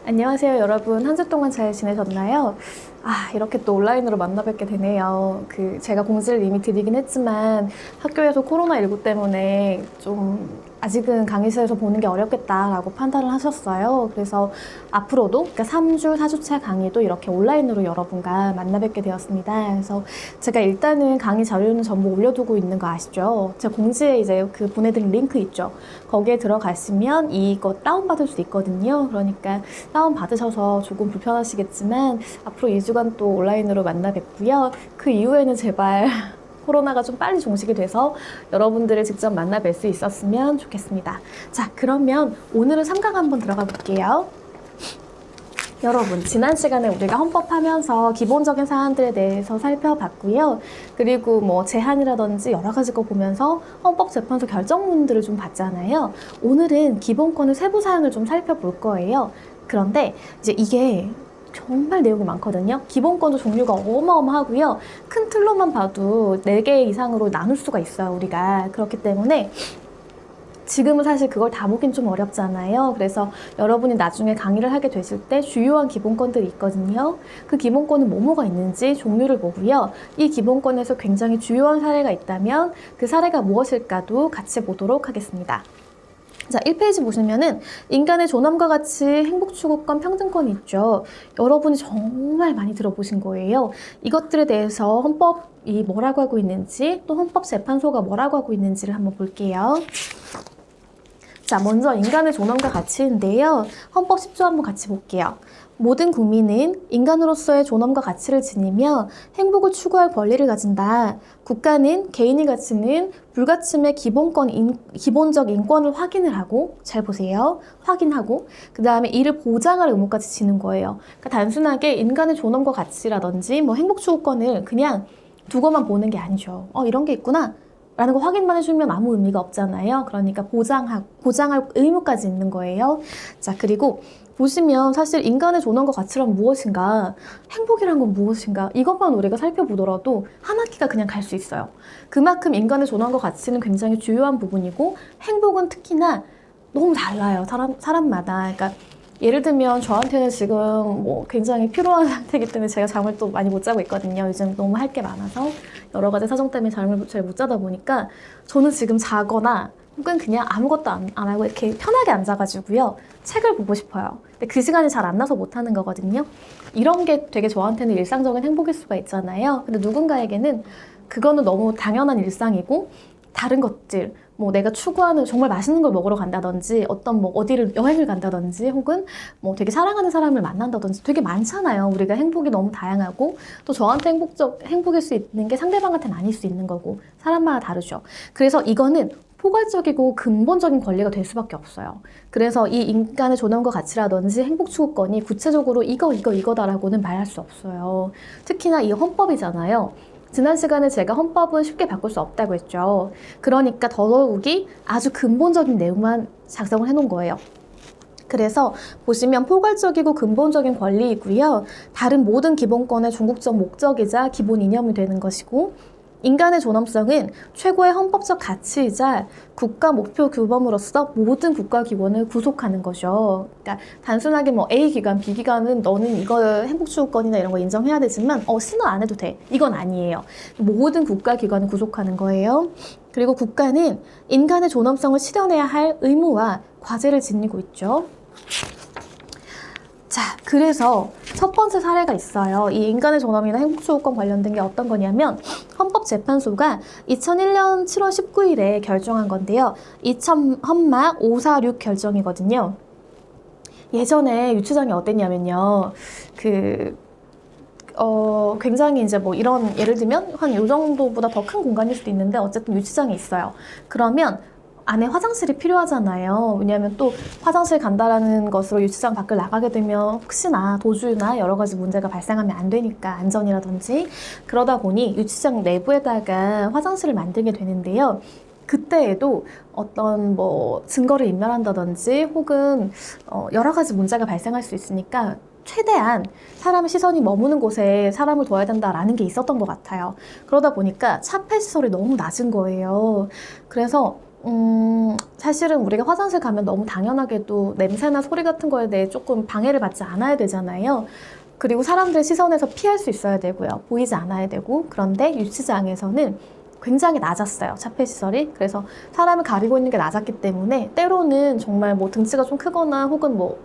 안녕하세요, 여러분. 한 주 동안 잘 지내셨나요? 이렇게 또 온라인으로 만나 뵙게 되네요. 제가 공지를 이미 드리긴 했지만 학교에서 코로나19 때문에 좀 아직은 강의실에서 보는 게 어렵겠다라고 판단을 하셨어요. 그래서 앞으로도, 그러니까 3주, 4주차 강의도 이렇게 온라인으로 여러분과 만나 뵙게 되었습니다. 그래서 제가 일단은 강의 자료는 전부 올려두고 있는 거 아시죠? 제가 공지에 이제 보내드린 링크 있죠? 거기에 들어가시면 이거 다운받을 수 있거든요. 그러니까 다운받으셔서 조금 불편하시겠지만 앞으로 2주간 또 온라인으로 만나 뵙고요. 그 이후에는 제발 코로나가 좀 빨리 종식이 돼서 여러분들을 직접 만나 뵐 수 있었으면 좋겠습니다. 자, 그러면 오늘은 3강 한번 들어가 볼게요. 여러분, 지난 시간에 우리가 헌법하면서 기본적인 사안들에 대해서 살펴봤고요. 그리고 뭐 제한이라든지 여러 가지 거 보면서 헌법재판소 결정문들을 좀 봤잖아요. 오늘은 기본권의 세부 사항을 좀 살펴볼 거예요. 그런데 이제 이게 정말 내용이 많거든요. 기본권도 종류가 어마어마하고요. 큰 틀로만 봐도 4개 이상으로 나눌 수가 있어요, 우리가. 그렇기 때문에 지금은 사실 그걸 다 보긴 좀 어렵잖아요. 그래서 여러분이 나중에 강의를 하게 되실 때 주요한 기본권들이 있거든요. 그 기본권은 뭐뭐가 있는지 종류를 보고요. 이 기본권에서 굉장히 주요한 사례가 있다면 그 사례가 무엇일까도 같이 보도록 하겠습니다. 자, 1페이지 보시면은 인간의 존엄과 가치, 행복추구권, 평등권이 있죠. 여러분이 정말 많이 들어보신 거예요. 이것들에 대해서 헌법이 뭐라고 하고 있는지, 또 헌법재판소가 뭐라고 하고 있는지를 한번 볼게요. 자, 먼저 인간의 존엄과 가치인데요. 헌법 10조 한번 같이 볼게요. 모든 국민은 인간으로서의 존엄과 가치를 지니며 행복을 추구할 권리를 가진다. 국가는 개인의 가치는 불가침의 기본적 인권을 확인을 하고, 잘 보세요. 확인하고, 그 다음에 이를 보장할 의무까지 지는 거예요. 그러니까 단순하게 인간의 존엄과 가치라든지 뭐 행복 추구권을 그냥 두고만 보는 게 아니죠. 이런 게 있구나 라는 거 확인만 해주면 아무 의미가 없잖아요. 그러니까 보장할 의무까지 있는 거예요. 자, 그리고 보시면 사실 인간의 존엄과 가치란 무엇인가, 행복이란 건 무엇인가, 이것만 우리가 살펴보더라도 한 학기가 그냥 갈 수 있어요. 그만큼 인간의 존엄과 가치는 굉장히 주요한 부분이고, 행복은 특히나 너무 달라요. 사람마다. 그러니까 예를 들면 저한테는 지금 뭐 굉장히 피로한 상태이기 때문에 제가 잠을 또 많이 못 자고 있거든요. 요즘 너무 할 게 많아서 여러 가지 사정 때문에 잠을 잘 못 자다 보니까 저는 지금 자거나 혹은 그냥 아무것도 안 하고 이렇게 편하게 앉아가지고요. 책을 보고 싶어요. 근데 그 시간이 잘 안 나서 못 하는 거거든요. 이런 게 되게 저한테는 일상적인 행복일 수가 있잖아요. 근데 누군가에게는 그거는 너무 당연한 일상이고, 다른 것들, 뭐 내가 추구하는 정말 맛있는 걸 먹으러 간다든지, 어떤 뭐 어디를 여행을 간다든지, 혹은 뭐 되게 사랑하는 사람을 만난다든지 되게 많잖아요. 우리가 행복이 너무 다양하고, 또 저한테 행복일 수 있는 게 상대방한테는 아닐 수 있는 거고, 사람마다 다르죠. 그래서 이거는 포괄적이고 근본적인 권리가 될 수밖에 없어요. 그래서 이 인간의 존엄과 가치라든지 행복 추구권이 구체적으로 이거다라고는 말할 수 없어요. 특히나 이 헌법이잖아요. 지난 시간에 제가 헌법은 쉽게 바꿀 수 없다고 했죠. 그러니까 더더욱이 아주 근본적인 내용만 작성을 해놓은 거예요. 그래서 보시면 포괄적이고 근본적인 권리이고요. 다른 모든 기본권의 궁극적 목적이자 기본 이념이 되는 것이고, 인간의 존엄성은 최고의 헌법적 가치이자 국가 목표 규범으로서 모든 국가기관을 구속하는 거죠. 그러니까 단순하게 뭐 A 기관, B 기관은 너는 이거 행복추구권이나 이런 거 인정해야 되지만 신호 안 해도 돼. 이건 아니에요. 모든 국가기관을 구속하는 거예요. 그리고 국가는 인간의 존엄성을 실현해야 할 의무와 과제를 지니고 있죠. 자, 그래서 첫 번째 사례가 있어요. 이 인간의 존엄이나 행복추구권 관련된 게 어떤 거냐면, 헌법재판소가 2001년 7월 19일에 결정한 건데요. 2000헌막 546 결정이거든요. 예전에 유치장이 어땠냐면요. 굉장히 이제 뭐 이런, 예를 들면 한 요 정도보다 더 큰 공간일 수도 있는데 어쨌든 유치장이 있어요. 그러면 안에 화장실이 필요하잖아요. 왜냐하면 또 화장실 간다라는 것으로 유치장 밖을 나가게 되면 혹시나 도주나 여러 가지 문제가 발생하면 안 되니까, 안전이라든지. 그러다 보니 유치장 내부에다가 화장실을 만들게 되는데요. 그때에도 어떤 뭐 증거를 인멸한다든지 혹은 여러 가지 문제가 발생할 수 있으니까 최대한 사람의 시선이 머무는 곳에 사람을 둬야 된다라는 게 있었던 것 같아요. 그러다 보니까 차폐 시설이 너무 낮은 거예요. 그래서 사실은 우리가 화장실 가면 너무 당연하게도 냄새나 소리 같은 거에 대해 조금 방해를 받지 않아야 되잖아요. 그리고 사람들의 시선에서 피할 수 있어야 되고요. 보이지 않아야 되고. 그런데 유치장에서는 굉장히 낮았어요. 차폐 시설이. 그래서 사람을 가리고 있는 게 낮았기 때문에 때로는 정말 뭐 등치가 좀 크거나 혹은 뭐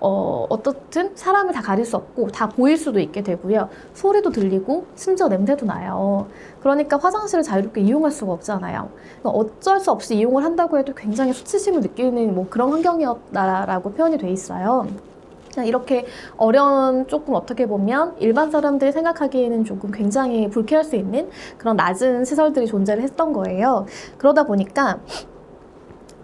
어떻든 사람을 다 가릴 수 없고 다 보일 수도 있게 되고요. 소리도 들리고 심지어 냄새도 나요. 그러니까 화장실을 자유롭게 이용할 수가 없잖아요. 그러니까 어쩔 수 없이 이용을 한다고 해도 굉장히 수치심을 느끼는 뭐 그런 환경이었다라고 표현이 돼 있어요. 이렇게 어려운 조금 어떻게 보면 일반 사람들이 생각하기에는 조금 굉장히 불쾌할 수 있는 그런 낮은 시설들이 존재를 했던 거예요. 그러다 보니까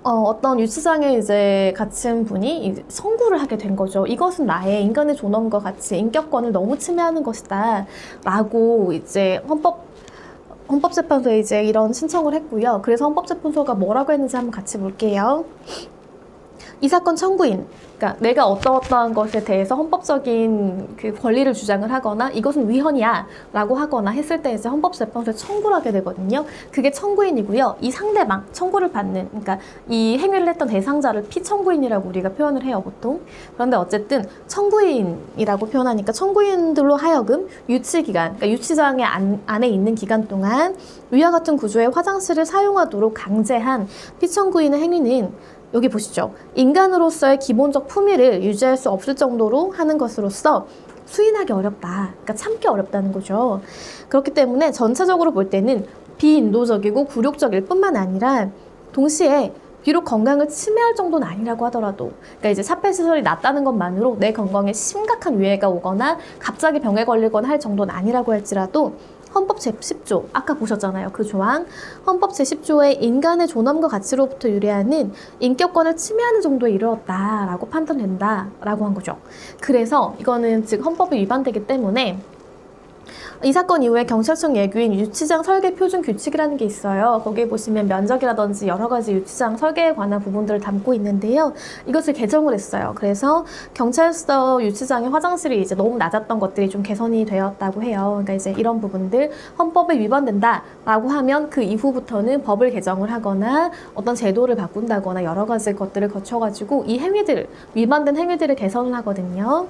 어떤 유치장에 이제 갇힌 분이 이제 청구를 하게 된 거죠. 이것은 나의 인간의 존엄과 같이 인격권을 너무 침해하는 것이다. 라고 이제 헌법재판소에 이제 이런 신청을 했고요. 그래서 헌법재판소가 뭐라고 했는지 한번 같이 볼게요. 이 사건 청구인, 그러니까 내가 어떠어떠한 것에 대해서 헌법적인 그 권리를 주장을 하거나 이것은 위헌이야 라고 하거나 했을 때 이제 헌법재판소에 청구를 하게 되거든요. 그게 청구인이고요. 이 상대방, 청구를 받는, 그러니까 이 행위를 했던 대상자를 피청구인이라고 우리가 표현을 해요, 보통. 그런데 어쨌든 청구인이라고 표현하니까 청구인들로 하여금 유치기간, 그러니까 유치장의 안에 있는 기간 동안 위와 같은 구조의 화장실을 사용하도록 강제한 피청구인의 행위는 여기 보시죠. 인간으로서의 기본적 품위를 유지할 수 없을 정도로 하는 것으로서 수인하기 어렵다. 그러니까 참기 어렵다는 거죠. 그렇기 때문에 전체적으로 볼 때는 비인도적이고 굴욕적일 뿐만 아니라 동시에 비록 건강을 침해할 정도는 아니라고 하더라도 그러니까 이제 차폐시설이 낮다는 것만으로 내 건강에 심각한 위해가 오거나 갑자기 병에 걸리거나 할 정도는 아니라고 할지라도 헌법 제10조, 아까 보셨잖아요. 그 조항. 헌법 제10조의 인간의 존엄과 가치로부터 유래하는 인격권을 침해하는 정도에 이르렀다라고 판단된다라고 한 거죠. 그래서 이거는 즉 헌법에 위반되기 때문에 이 사건 이후에 경찰청 예규인 유치장 설계 표준 규칙이라는 게 있어요. 거기에 보시면 면적이라든지 여러 가지 유치장 설계에 관한 부분들을 담고 있는데요. 이것을 개정을 했어요. 그래서 경찰서 유치장의 화장실이 이제 너무 낮았던 것들이 좀 개선이 되었다고 해요. 그러니까 이제 이런 부분들 헌법에 위반된다라고 하면 그 이후부터는 법을 개정을 하거나 어떤 제도를 바꾼다거나 여러 가지 것들을 거쳐가지고 이 행위들, 위반된 행위들을 개선을 하거든요.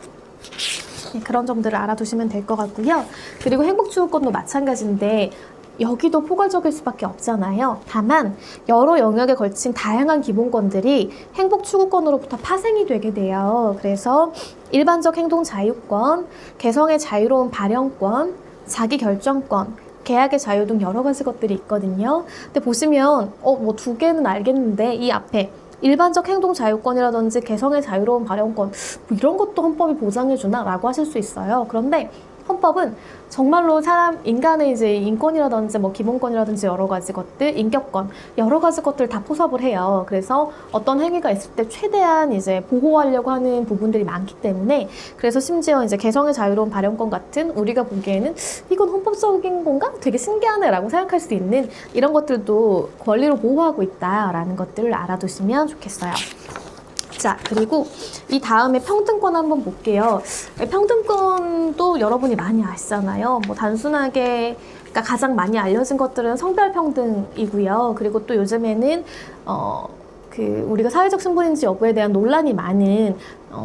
네, 그런 점들을 알아두시면 될 것 같고요. 그리고 행복추구권도 마찬가지인데 여기도 포괄적일 수밖에 없잖아요. 다만 여러 영역에 걸친 다양한 기본권들이 행복추구권으로부터 파생이 되게 돼요. 그래서 일반적 행동 자유권, 개성의 자유로운 발현권, 자기결정권, 계약의 자유 등 여러 가지 것들이 있거든요. 근데 보시면 뭐 두 개는 알겠는데 이 앞에 일반적 행동 자유권이라든지 개성의 자유로운 발현권 뭐 이런 것도 헌법이 보장해주나? 라고 하실 수 있어요. 그런데 헌법은 정말로 인간의 이제 인권이라든지 뭐 기본권이라든지 여러 가지 것들, 인격권, 여러 가지 것들 다 포섭을 해요. 그래서 어떤 행위가 있을 때 최대한 이제 보호하려고 하는 부분들이 많기 때문에 그래서 심지어 이제 개성의 자유로운 발현권 같은 우리가 보기에는 이건 헌법적인 건가? 되게 신기하네 라고 생각할 수 있는 이런 것들도 권리로 보호하고 있다라는 것들을 알아두시면 좋겠어요. 자, 그리고 이 다음에 평등권 한번 볼게요. 평등권도 여러분이 많이 아시잖아요. 뭐 단순하게 그러니까 가장 많이 알려진 것들은 성별 평등이고요. 그리고 또 요즘에는 우리가 사회적 신분인지 여부에 대한 논란이 많은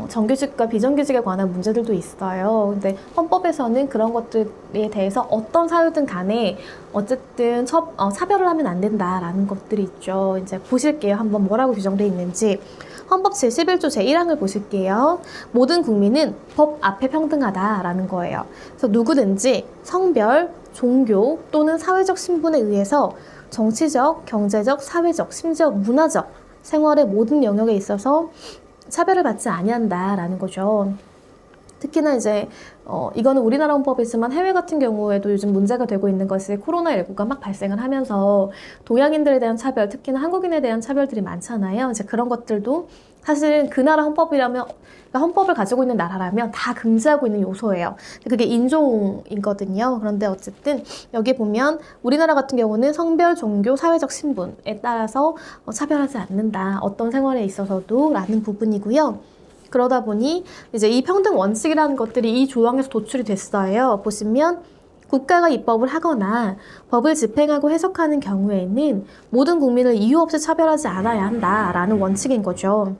정규직과 비정규직에 관한 문제들도 있어요. 근데 헌법에서는 그런 것들에 대해서 어떤 사유든 간에 어쨌든 차별을 하면 안 된다라는 것들이 있죠. 이제 보실게요. 한번 뭐라고 규정되어 있는지. 헌법 제11조 제1항을 보실게요. 모든 국민은 법 앞에 평등하다라는 거예요. 그래서 누구든지 성별, 종교 또는 사회적 신분에 의해서 정치적, 경제적, 사회적, 심지어 문화적 생활의 모든 영역에 있어서 차별을 받지 아니한다라는 거죠. 특히나 이제 이거는 우리나라 헌법이지만 해외 같은 경우에도 요즘 문제가 되고 있는 것이 코로나19가 막 발생을 하면서 동양인들에 대한 차별, 특히나 한국인에 대한 차별들이 많잖아요. 이제 그런 것들도 사실 그 나라 헌법이라면, 그러니까 헌법을 가지고 있는 나라라면 다 금지하고 있는 요소예요. 그게 인종이거든요. 그런데 어쨌든 여기 보면 우리나라 같은 경우는 성별, 종교, 사회적 신분에 따라서 차별하지 않는다. 어떤 생활에 있어서도 라는 부분이고요. 그러다 보니 이제 이 평등 원칙이라는 것들이 이 조항에서 도출이 됐어요. 보시면 국가가 입법을 하거나 법을 집행하고 해석하는 경우에는 모든 국민을 이유 없이 차별하지 않아야 한다라는 원칙인 거죠.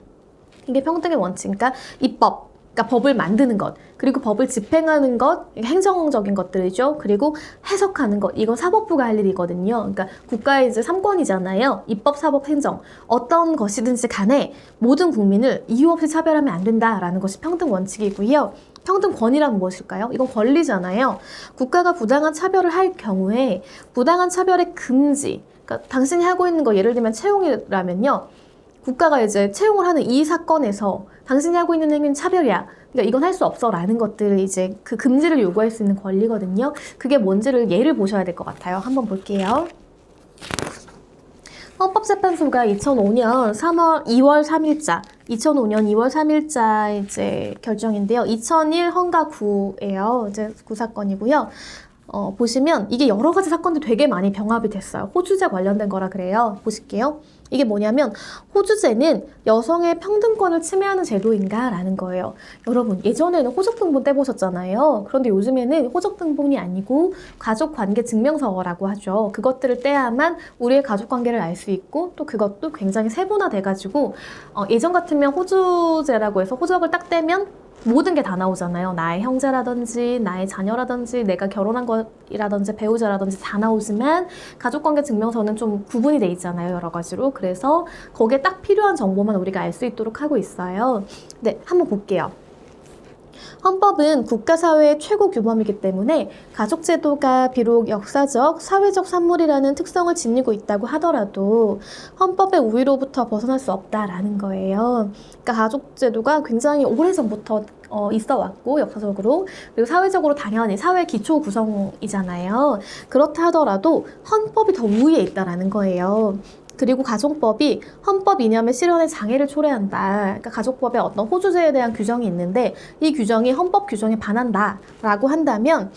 이게 평등의 원칙, 그러니까 입법, 그러니까 법을 만드는 것, 그리고 법을 집행하는 것, 행정적인 것들이죠. 그리고 해석하는 것, 이건 사법부가 할 일이거든요. 그러니까 국가의 이제 3권이잖아요. 입법, 사법, 행정. 어떤 것이든지 간에 모든 국민을 이유 없이 차별하면 안 된다라는 것이 평등 원칙이고요. 평등 권이란 무엇일까요? 이건 권리잖아요. 국가가 부당한 차별을 할 경우에 부당한 차별의 금지, 그러니까 당신이 하고 있는 거 예를 들면 채용이라면요. 국가가 이제 채용을 하는 이 사건에서 당신이 하고 있는 행위는 차별이야. 그러니까 이건 할 수 없어 라는 것들을 이제 그 금지를 요구할 수 있는 권리거든요. 그게 뭔지를 예를 보셔야 될 것 같아요. 한번 볼게요. 헌법재판소가 2005년 2월 3일자, 2005년 2월 3일자 이제 결정인데요. 2001 헌가구예요. 이제 구사건이고요. 보시면 이게 여러 가지 사건들이 되게 많이 병합이 됐어요. 호주제 관련된 거라 그래요. 보실게요. 이게 뭐냐면 호주제는 여성의 평등권을 침해하는 제도인가? 라는 거예요. 여러분 예전에는 호적등본 떼보셨잖아요. 그런데 요즘에는 호적등본이 아니고 가족관계증명서라고 하죠. 그것들을 떼야만 우리의 가족관계를 알 수 있고 또 그것도 굉장히 세분화돼가지고 예전 같으면 호주제라고 해서 호적을 딱 떼면 모든 게 다 나오잖아요. 나의 형제라든지 나의 자녀라든지 내가 결혼한 것이라든지 배우자라든지 다 나오지만 가족관계 증명서는 좀 구분이 돼 있잖아요. 여러 가지로. 그래서 거기에 딱 필요한 정보만 우리가 알 수 있도록 하고 있어요. 네, 한번 볼게요. 헌법은 국가사회의 최고 규범이기 때문에 가족제도가 비록 역사적, 사회적 산물이라는 특성을 지니고 있다고 하더라도 헌법의 우위로부터 벗어날 수 없다라는 거예요. 그러니까 가족제도가 굉장히 오래전부터 있어 왔고 역사적으로 그리고 사회적으로 당연히 사회 기초 구성이잖아요. 그렇다 하더라도 헌법이 더 우위에 있다라는 거예요. 그리고 가족법이 헌법 이념의 실현에 장애를 초래한다. 그러니까 가족법에 어떤 호주제에 대한 규정이 있는데 이 규정이 헌법 규정에 반한다라고 한다면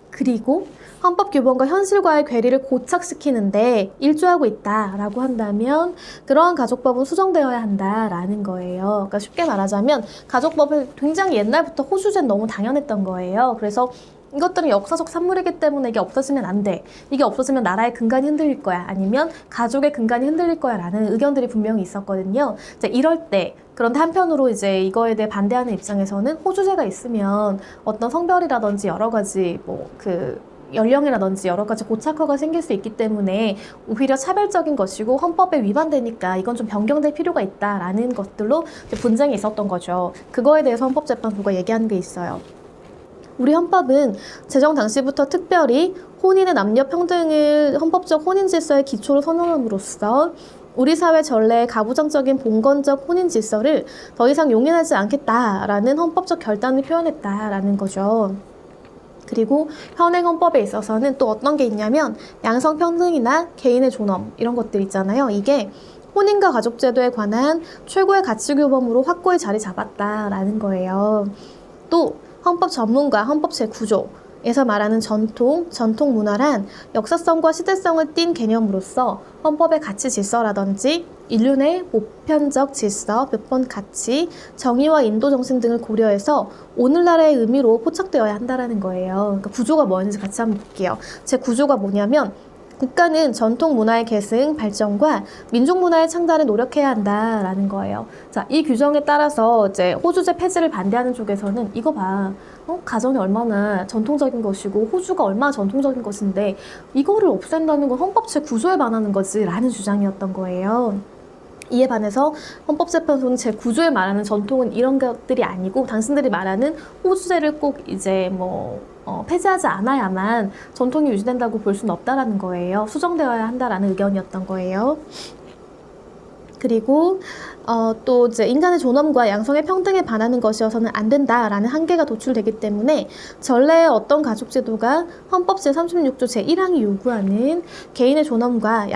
그리고 헌법 규범과 현실과의 괴리를 고착시키는데 일조하고 있다라고 한다면 그러한 가족법은 수정되어야 한다라는 거예요. 그러니까 쉽게 말하자면 가족법은 굉장히 옛날부터 호주제는 너무 당연했던 거예요. 그래서 이것들은 역사적 산물이기 때문에 이게 없어지면 안 돼. 이게 없어지면 나라의 근간이 흔들릴 거야. 아니면 가족의 근간이 흔들릴 거야. 라는 의견들이 분명히 있었거든요. 이제 이럴 때 그런데 한편으로 이제 이거에 대해 반대하는 입장에서는 호주제가 있으면 어떤 성별이라든지 여러 가지 연령이라든지 여러 가지 고착화가 생길 수 있기 때문에 오히려 차별적인 것이고 헌법에 위반되니까 이건 좀 변경될 필요가 있다라는 것들로 분쟁이 있었던 거죠. 그거에 대해서 헌법재판소가 얘기하는 게 있어요. 우리 헌법은 제정 당시부터 특별히 혼인의 남녀 평등을 헌법적 혼인 질서의 기초로 선언함으로써 우리 사회 전례의 가부장적인 봉건적 혼인 질서를 더 이상 용인하지 않겠다라는 헌법적 결단을 표현했다라는 거죠. 그리고 현행 헌법에 있어서는 또 어떤 게 있냐면 양성평등이나 개인의 존엄 이런 것들 있잖아요. 이게 혼인과 가족제도에 관한 최고의 가치규범으로 확고히 자리 잡았다라는 거예요. 또 헌법 전문과 헌법 제구조에서 말하는 전통 문화란 역사성과 시대성을 띤 개념으로서 헌법의 가치 질서라든지 인류 내 보편적 질서, 보편 가치, 정의와 인도 정신 등을 고려해서 오늘날의 의미로 포착되어야 한다는 거예요. 그러니까 구조가 뭐였는지 같이 한번 볼게요. 제 구조가 뭐냐면 국가는 전통 문화의 계승, 발전과 민족 문화의 창달에 노력해야 한다라는 거예요. 자, 이 규정에 따라서 이제 호주제 폐지를 반대하는 쪽에서는 이거 봐. 가정이 얼마나 전통적인 것이고 호주가 얼마나 전통적인 것인데 이거를 없앤다는 건 헌법 제9조에 반하는 거지 라는 주장이었던 거예요. 이에 반해서 헌법재판소는 제9조에 말하는 전통은 이런 것들이 아니고 당신들이 말하는 호주제를 꼭 이제 폐지하지 않아야만 전통이 유지된다고 볼 수는 없다라는 거예요. 수정되어야 한다라는 의견이었던 거예요. 그리고 또 이제 인간의 존엄과 양성의 평등에 반하는 것이어서는 안 된다라는 한계가 도출되기 때문에 전례의 어떤 가족제도가 헌법 제36조 제1항이 요구하는 개인의 존엄과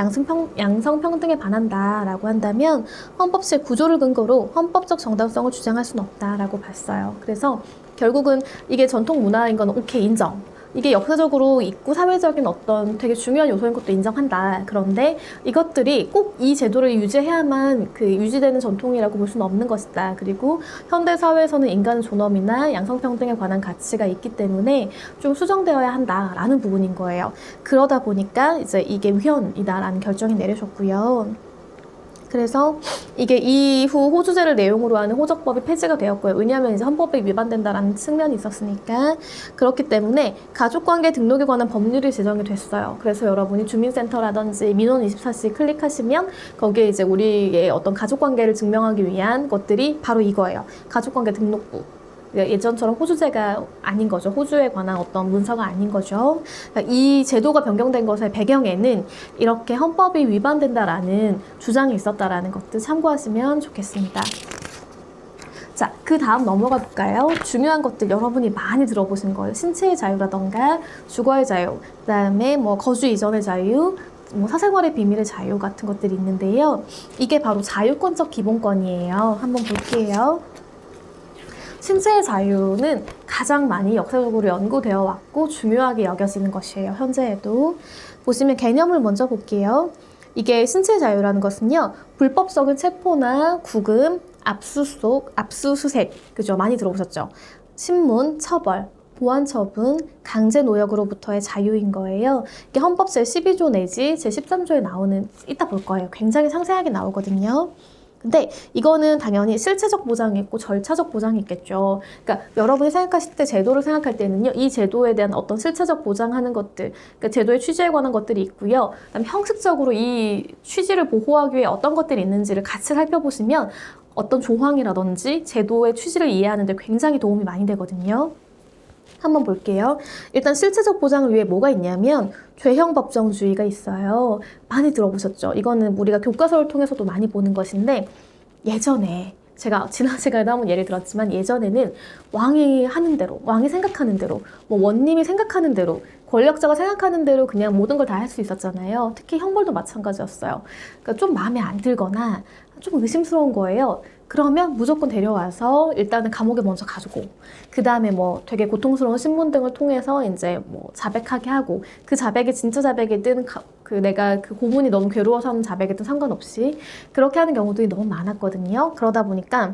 양성평등에 반한다라고 한다면 헌법 제9조를 근거로 헌법적 정당성을 주장할 수는 없다라고 봤어요. 그래서 결국은 이게 전통 문화인 건 오케이 인정. 이게 역사적으로 있고 사회적인 어떤 되게 중요한 요소인 것도 인정한다. 그런데 이것들이 꼭 이 제도를 유지해야만 그 유지되는 전통이라고 볼 수는 없는 것이다. 그리고 현대 사회에서는 인간 존엄이나 양성평등에 관한 가치가 있기 때문에 좀 수정되어야 한다라는 부분인 거예요. 그러다 보니까 이제 이게 위헌이다라는 결정이 내려졌고요. 그래서 이게 이후 호주제를 내용으로 하는 호적법이 폐지가 되었고요. 왜냐하면 이제 헌법에 위반된다라는 측면이 있었으니까. 그렇기 때문에 가족관계 등록에 관한 법률이 제정이 됐어요. 그래서 여러분이 주민센터라든지 민원24시 클릭하시면 거기에 이제 우리의 어떤 가족관계를 증명하기 위한 것들이 바로 이거예요. 가족관계 등록부. 예전처럼 호주제가 아닌 거죠. 호주에 관한 어떤 문서가 아닌 거죠. 이 제도가 변경된 것의 배경에는 이렇게 헌법이 위반된다라는 주장이 있었다라는 것들 참고하시면 좋겠습니다. 자, 그 다음 넘어가 볼까요? 중요한 것들 여러분이 많이 들어보신 거예요. 신체의 자유라던가 주거의 자유, 그 다음에 뭐 거주 이전의 자유, 뭐 사생활의 비밀의 자유 같은 것들이 있는데요. 이게 바로 자유권적 기본권이에요. 한번 볼게요. 신체의 자유는 가장 많이 역사적으로 연구되어 왔고 중요하게 여겨지는 것이에요. 현재에도. 보시면 개념을 먼저 볼게요. 이게 신체의 자유라는 것은요. 불법적인 체포나 구금, 압수수색, 그죠? 많이 들어보셨죠? 신문, 처벌, 보안 처분, 강제 노역으로부터의 자유인 거예요. 이게 헌법 제12조 내지 제13조에 나오는, 이따 볼 거예요. 굉장히 상세하게 나오거든요. 근데 이거는 당연히 실체적 보장이 있고 절차적 보장이 있겠죠. 그러니까 여러분이 생각하실 때 제도를 생각할 때는요. 이 제도에 대한 어떤 실체적 보장하는 것들, 그러니까 제도의 취지에 관한 것들이 있고요. 그다음에 형식적으로 이 취지를 보호하기 위해 어떤 것들이 있는지를 같이 살펴보시면 어떤 조항이라든지 제도의 취지를 이해하는 데 굉장히 도움이 많이 되거든요. 한번 볼게요. 일단 실체적 보장을 위해 뭐가 있냐면 죄형 법정주의가 있어요. 많이 들어보셨죠? 이거는 우리가 교과서를 통해서도 많이 보는 것인데 예전에 제가 지난 시간에도 한번 예를 들었지만 예전에는 왕이 하는 대로, 왕이 생각하는 대로, 뭐 원님이 생각하는 대로 권력자가 생각하는 대로 그냥 모든 걸 다 할 수 있었잖아요. 특히 형벌도 마찬가지였어요. 그러니까 좀 마음에 안 들거나 좀 의심스러운 거예요. 그러면 무조건 데려와서 일단은 감옥에 먼저 가두고 그 다음에 뭐 되게 고통스러운 신문 등을 통해서 이제 뭐 자백하게 하고 그 자백이 진짜 자백이든 내가 그 고문이 너무 괴로워서 하는 자백이든 상관없이 그렇게 하는 경우들이 너무 많았거든요. 그러다 보니까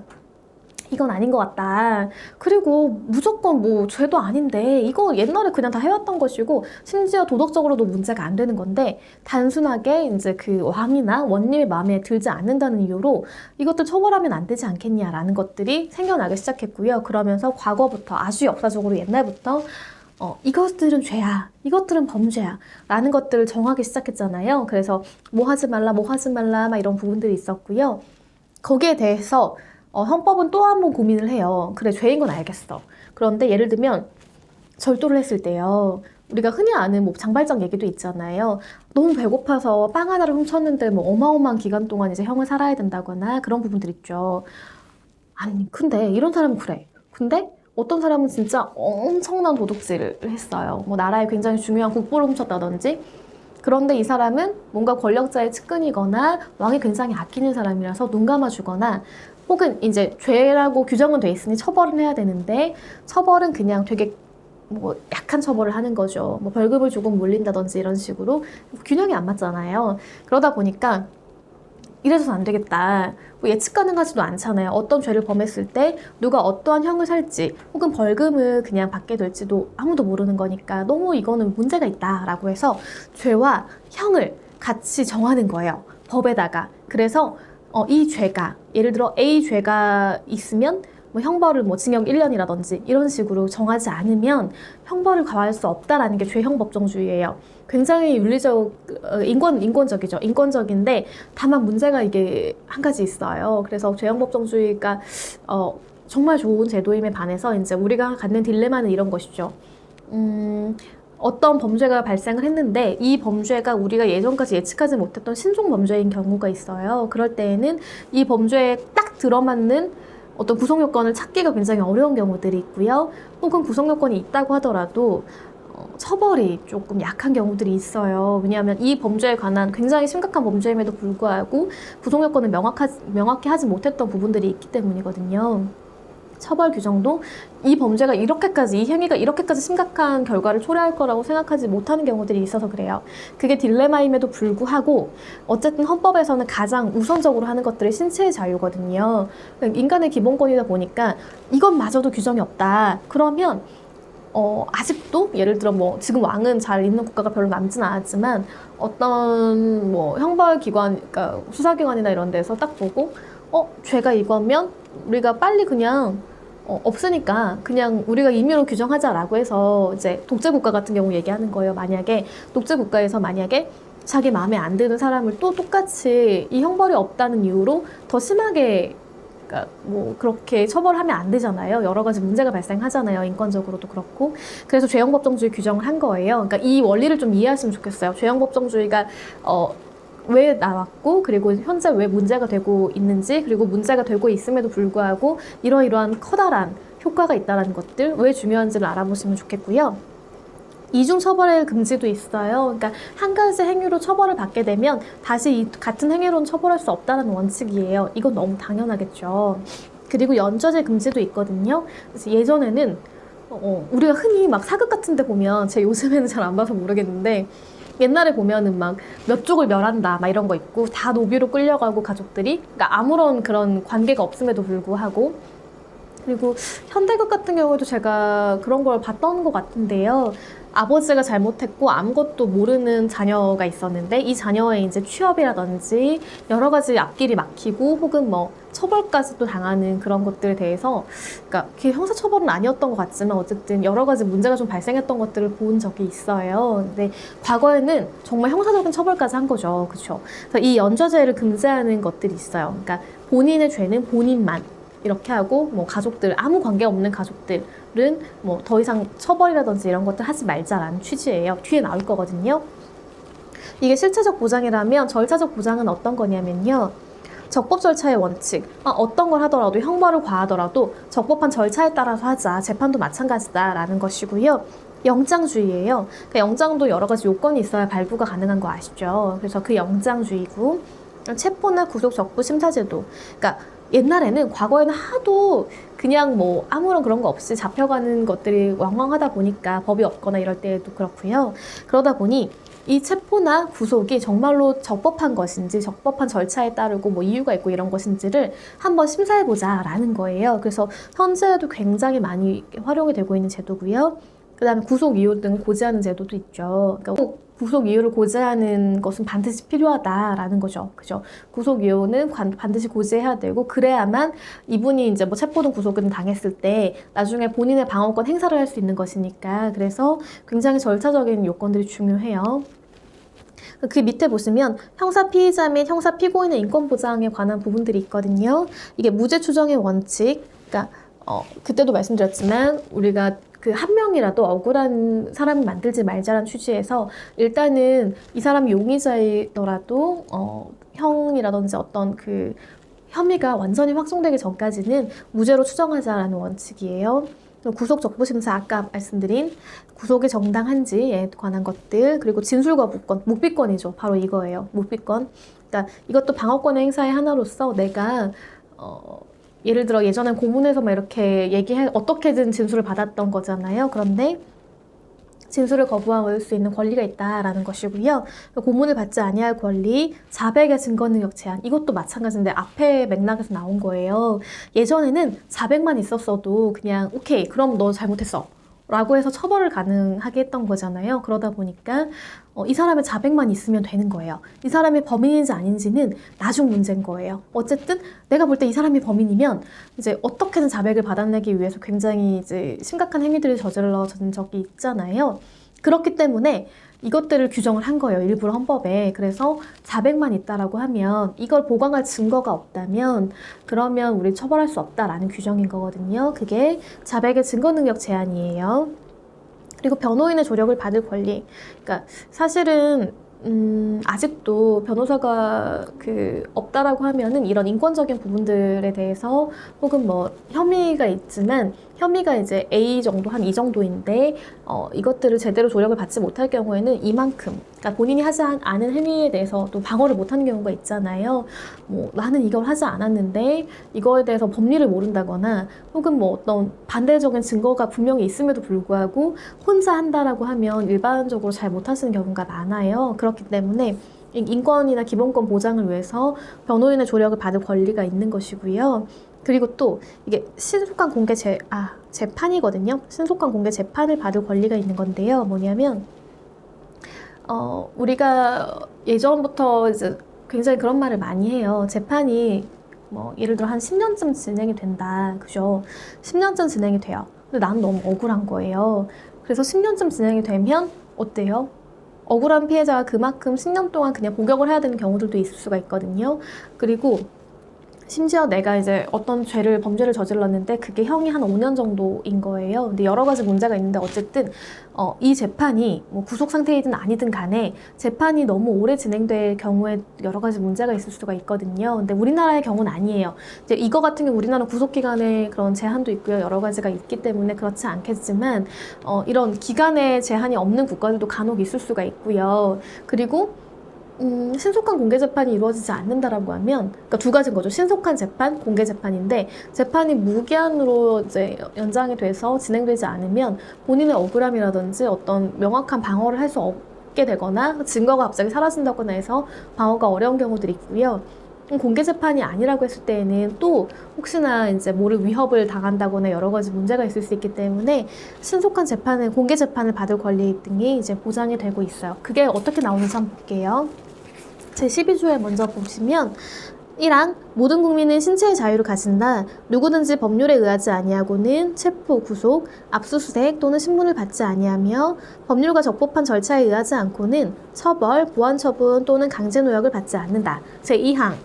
이건 아닌 것 같다. 그리고 무조건 뭐 죄도 아닌데 이거 옛날에 그냥 다 해왔던 것이고 심지어 도덕적으로도 문제가 안 되는 건데 단순하게 이제 그 왕이나 원님의 마음에 들지 않는다는 이유로 이것들 처벌하면 안 되지 않겠냐라는 것들이 생겨나기 시작했고요. 그러면서 과거부터 아주 역사적으로 옛날부터 이것들은 죄야, 이것들은 범죄야 라는 것들을 정하기 시작했잖아요. 그래서 뭐 하지 말라 막 이런 부분들이 있었고요. 거기에 대해서 헌법은 또 한 번 고민을 해요. 그래, 죄인 건 알겠어. 그런데 예를 들면 절도를 했을 때요. 우리가 흔히 아는 뭐 장발장 얘기도 있잖아요. 너무 배고파서 빵 하나를 훔쳤는데 뭐 어마어마한 기간 동안 이제 형을 살아야 된다거나 그런 부분들 있죠. 아니, 근데 이런 사람은 그래. 근데 어떤 사람은 진짜 엄청난 도둑질을 했어요. 뭐 나라에 굉장히 중요한 국보를 훔쳤다든지. 그런데 이 사람은 뭔가 권력자의 측근이거나 왕이 굉장히 아끼는 사람이라서 눈 감아주거나 혹은 이제 죄라고 규정은 돼 있으니 처벌은 해야 되는데 처벌은 그냥 되게 뭐 약한 처벌을 하는 거죠. 뭐 벌금을 조금 물린다든지 이런 식으로 균형이 안 맞잖아요. 그러다 보니까 이래서는 안 되겠다. 뭐 예측 가능하지도 않잖아요. 어떤 죄를 범했을 때 누가 어떠한 형을 살지 혹은 벌금을 그냥 받게 될지도 아무도 모르는 거니까 너무 이거는 문제가 있다라고 해서 죄와 형을 같이 정하는 거예요. 법에다가. 그래서 이 죄가 예를 들어 A 죄가 있으면 뭐 형벌을 뭐 징역 1년이라든지 이런 식으로 정하지 않으면 형벌을 가할 수 없다라는 게 죄형 법정주의예요. 굉장히 인권적이죠. 인권적인데 다만 문제가 이게 한 가지 있어요. 그래서 죄형 법정주의가 정말 좋은 제도임에 반해서 이제 우리가 갖는 딜레마는 이런 것이죠. 어떤 범죄가 발생을 했는데 이 범죄가 우리가 예전까지 예측하지 못했던 신종 범죄인 경우가 있어요. 그럴 때에는 이 범죄에 딱 들어맞는 어떤 구성 요건을 찾기가 굉장히 어려운 경우들이 있고요. 혹은 구성 요건이 있다고 하더라도 처벌이 조금 약한 경우들이 있어요. 왜냐하면 이 범죄에 관한 굉장히 심각한 범죄임에도 불구하고 구성 요건을 명확히 하지 못했던 부분들이 있기 때문이거든요. 처벌 규정도 이 범죄가 이렇게까지, 이 행위가 이렇게까지 심각한 결과를 초래할 거라고 생각하지 못하는 경우들이 있어서 그래요. 그게 딜레마임에도 불구하고 어쨌든 헌법에서는 가장 우선적으로 하는 것들이 신체의 자유거든요. 인간의 기본권이다 보니까 이것마저도 규정이 없다. 그러면 아직도 예를 들어 뭐 지금 왕은 잘 있는 국가가 별로 남진 않았지만 어떤 뭐 형벌기관, 그러니까 수사기관이나 이런 데서 딱 보고 죄가 이거면 우리가 빨리 그냥 없으니까 그냥 우리가 임의로 규정하자라고 해서 이제 독재국가 같은 경우 얘기하는 거예요. 만약에 독재국가에서 만약에 자기 마음에 안 드는 사람을 또 똑같이 이 형벌이 없다는 이유로 더 심하게, 그러니까 뭐 그렇게 처벌하면 안 되잖아요. 여러 가지 문제가 발생하잖아요. 인권적으로도 그렇고. 그래서 죄형법정주의 규정을 한 거예요. 그러니까 이 원리를 좀 이해하시면 좋겠어요. 죄형법정주의가 왜 나왔고, 그리고 현재 왜 문제가 되고 있는지, 그리고 문제가 되고 있음에도 불구하고 이러이러한 커다란 효과가 있다는 것들, 왜 중요한지를 알아보시면 좋겠고요. 이중처벌의 금지도 있어요. 그러니까 한 가지 행위로 처벌을 받게 되면 다시 이 같은 행위로는 처벌할 수 없다는 원칙이에요. 이건 너무 당연하겠죠. 그리고 연좌제 금지도 있거든요. 그래서 예전에는 우리가 흔히 막 사극 같은 데 보면, 제 요즘에는 잘 안 봐서 모르겠는데 옛날에 보면은 막 몇 쪽을 멸한다 막 이런 거 있고, 다 노비로 끌려가고 가족들이, 그러니까 아무런 그런 관계가 없음에도 불구하고. 그리고 현대극 같은 경우에도 제가 그런 걸 봤던 것 같은데요. 아버지가 잘못했고 아무것도 모르는 자녀가 있었는데 이 자녀의 이제 취업이라든지 여러 가지 앞길이 막히고 혹은 뭐 처벌까지도 당하는 그런 것들에 대해서, 그러니까 그게 형사처벌은 아니었던 것 같지만 어쨌든 여러 가지 문제가 좀 발생했던 것들을 본 적이 있어요. 근데 과거에는 정말 형사적인 처벌까지 한 거죠. 그렇죠? 그래서 이 연좌제를 금지하는 것들이 있어요. 그러니까 본인의 죄는 본인만 이렇게 하고, 뭐 가족들, 아무 관계 없는 가족들은 뭐 더 이상 처벌이라든지 이런 것들 하지 말자라는 취지예요. 뒤에 나올 거거든요. 이게 실체적 보장이라면 절차적 보장은 어떤 거냐면요. 적법 절차의 원칙, 어떤 걸 하더라도 형벌을 가하더라도 적법한 절차에 따라서 하자. 재판도 마찬가지다라는 것이고요. 영장주의예요. 그러니까 영장도 여러 가지 요건이 있어야 발부가 가능한 거 아시죠? 그래서 그 영장주의고, 체포나 구속 적부 심사제도. 그러니까 옛날에는, 과거에는 하도 그냥 뭐 아무런 그런 거 없이 잡혀가는 것들이 왕왕하다 보니까, 법이 없거나 이럴 때에도 그렇고요. 그러다 보니 이 체포나 구속이 정말로 적법한 것인지, 적법한 절차에 따르고 뭐 이유가 있고 이런 것인지를 한번 심사해보자라는 거예요. 그래서 현재에도 굉장히 많이 활용이 되고 있는 제도고요. 그 다음에 구속 이유 등 고지하는 제도도 있죠. 그러니까 꼭 구속 이유를 고지하는 것은 반드시 필요하다라는 거죠. 그죠? 구속 이유는 반드시 고지해야 되고, 그래야만 이분이 이제 뭐 체포든 구속은 당했을 때 나중에 본인의 방어권 행사를 할 수 있는 것이니까. 그래서 굉장히 절차적인 요건들이 중요해요. 그 밑에 보시면 형사 피의자 및 형사 피고인의 인권 보장에 관한 부분들이 있거든요. 이게 무죄 추정의 원칙. 그러니까 그때도 말씀드렸지만 우리가 그 한 명이라도 억울한 사람을 만들지 말자라는 취지에서 일단은 이 사람이 용의자이더라도 형이라든지 어떤 그 혐의가 완전히 확정되기 전까지는 무죄로 추정하자라는 원칙이에요. 구속 적부 심사, 아까 말씀드린 구속이 정당한지에 관한 것들, 그리고 진술 거부권, 묵비권이죠. 바로 이거예요. 묵비권. 그러니까 이것도 방어권의 행사의 하나로서 내가 예를 들어 예전엔 고문에서 막 이렇게 어떻게든 진술을 받았던 거잖아요. 그런데 진술을 거부할 수 있는 권리가 있다라는 것이고요. 고문을 받지 아니할 권리, 자백의 증거 능력 제한, 이것도 마찬가지인데 앞에 맥락에서 나온 거예요. 예전에는 자백만 있었어도 그냥 오케이, 그럼 너 잘못했어 라고 해서 처벌을 가능하게 했던 거잖아요. 그러다 보니까 이 사람의 자백만 있으면 되는 거예요. 이 사람이 범인인지 아닌지는 나중 문제인 거예요. 어쨌든 내가 볼 때 이 사람이 범인이면 이제 어떻게든 자백을 받아내기 위해서 굉장히 이제 심각한 행위들을 저질러진 적이 있잖아요. 그렇기 때문에 이것들을 규정을 한 거예요. 일부러 헌법에. 그래서 자백만 있다라고 하면, 이걸 보강할 증거가 없다면 그러면 우리 처벌할 수 없다라는 규정인 거거든요. 그게 자백의 증거 능력 제한이에요. 그리고 변호인의 조력을 받을 권리. 그러니까 사실은 아직도 변호사가 없다라고 하면은 이런 인권적인 부분들에 대해서 혹은 뭐 혐의가 있지만 혐의가 이제 A 정도, 한 이 정도인데 이것들을 제대로 조력을 받지 못할 경우에는 이만큼, 그러니까 본인이 하지 않은 행위에 대해서 또 방어를 못하는 경우가 있잖아요. 뭐 나는 이걸 하지 않았는데 이거에 대해서 법리를 모른다거나 혹은 뭐 어떤 반대적인 증거가 분명히 있음에도 불구하고 혼자 한다라고 하면 일반적으로 잘 못하시는 경우가 많아요. 그렇기 때문에 인권이나 기본권 보장을 위해서 변호인의 조력을 받을 권리가 있는 것이고요. 그리고 또 이게 신속한 공개 재판이거든요. 신속한 공개 재판을 받을 권리가 있는 건데요. 뭐냐면 우리가 예전부터 이제 굉장히 그런 말을 많이 해요. 재판이 뭐 예를 들어 한 10년쯤 진행이 된다. 그죠? 10년쯤 진행이 돼요. 근데 나는 너무 억울한 거예요. 그래서 10년쯤 진행이 되면 어때요? 억울한 피해자가 그만큼 10년 동안 그냥 복역을 해야 되는 경우들도 있을 수가 있거든요. 그리고 심지어 내가 이제 어떤 범죄를 저질렀는데 그게 형이 한 5년 정도인 거예요. 근데 여러 가지 문제가 있는데 어쨌든 이 재판이 뭐 구속 상태이든 아니든 간에 재판이 너무 오래 진행될 경우에 여러 가지 문제가 있을 수가 있거든요. 근데 우리나라의 경우는 아니에요. 이제 이거 같은 경우 우리나라 구속 기간에 그런 제한도 있고요. 여러 가지가 있기 때문에 그렇지 않겠지만 이런 기간에 제한이 없는 국가들도 간혹 있을 수가 있고요. 그리고 신속한 공개 재판이 이루어지지 않는다라고 하면, 그러니까 두 가지인 거죠. 신속한 재판, 공개 재판인데, 재판이 무기한으로 이제 연장이 돼서 진행되지 않으면 본인의 억울함이라든지 어떤 명확한 방어를 할 수 없게 되거나 증거가 갑자기 사라진다거나 해서 방어가 어려운 경우들이 있고요. 공개 재판이 아니라고 했을 때에는 또 혹시나 이제 모를 위협을 당한다거나 여러 가지 문제가 있을 수 있기 때문에 신속한 재판을, 공개 재판을 받을 권리 등이 이제 보장이 되고 있어요. 그게 어떻게 나오는지 한번 볼게요. 제12조에 먼저 보시면 1항 모든 국민은 신체의 자유를 가진다. 누구든지 법률에 의하지 아니하고는 체포, 구속, 압수수색 또는 신문을 받지 아니하며 법률과 적법한 절차에 의하지 않고는 처벌, 보안처분 또는 강제노역을 받지 않는다. 제2항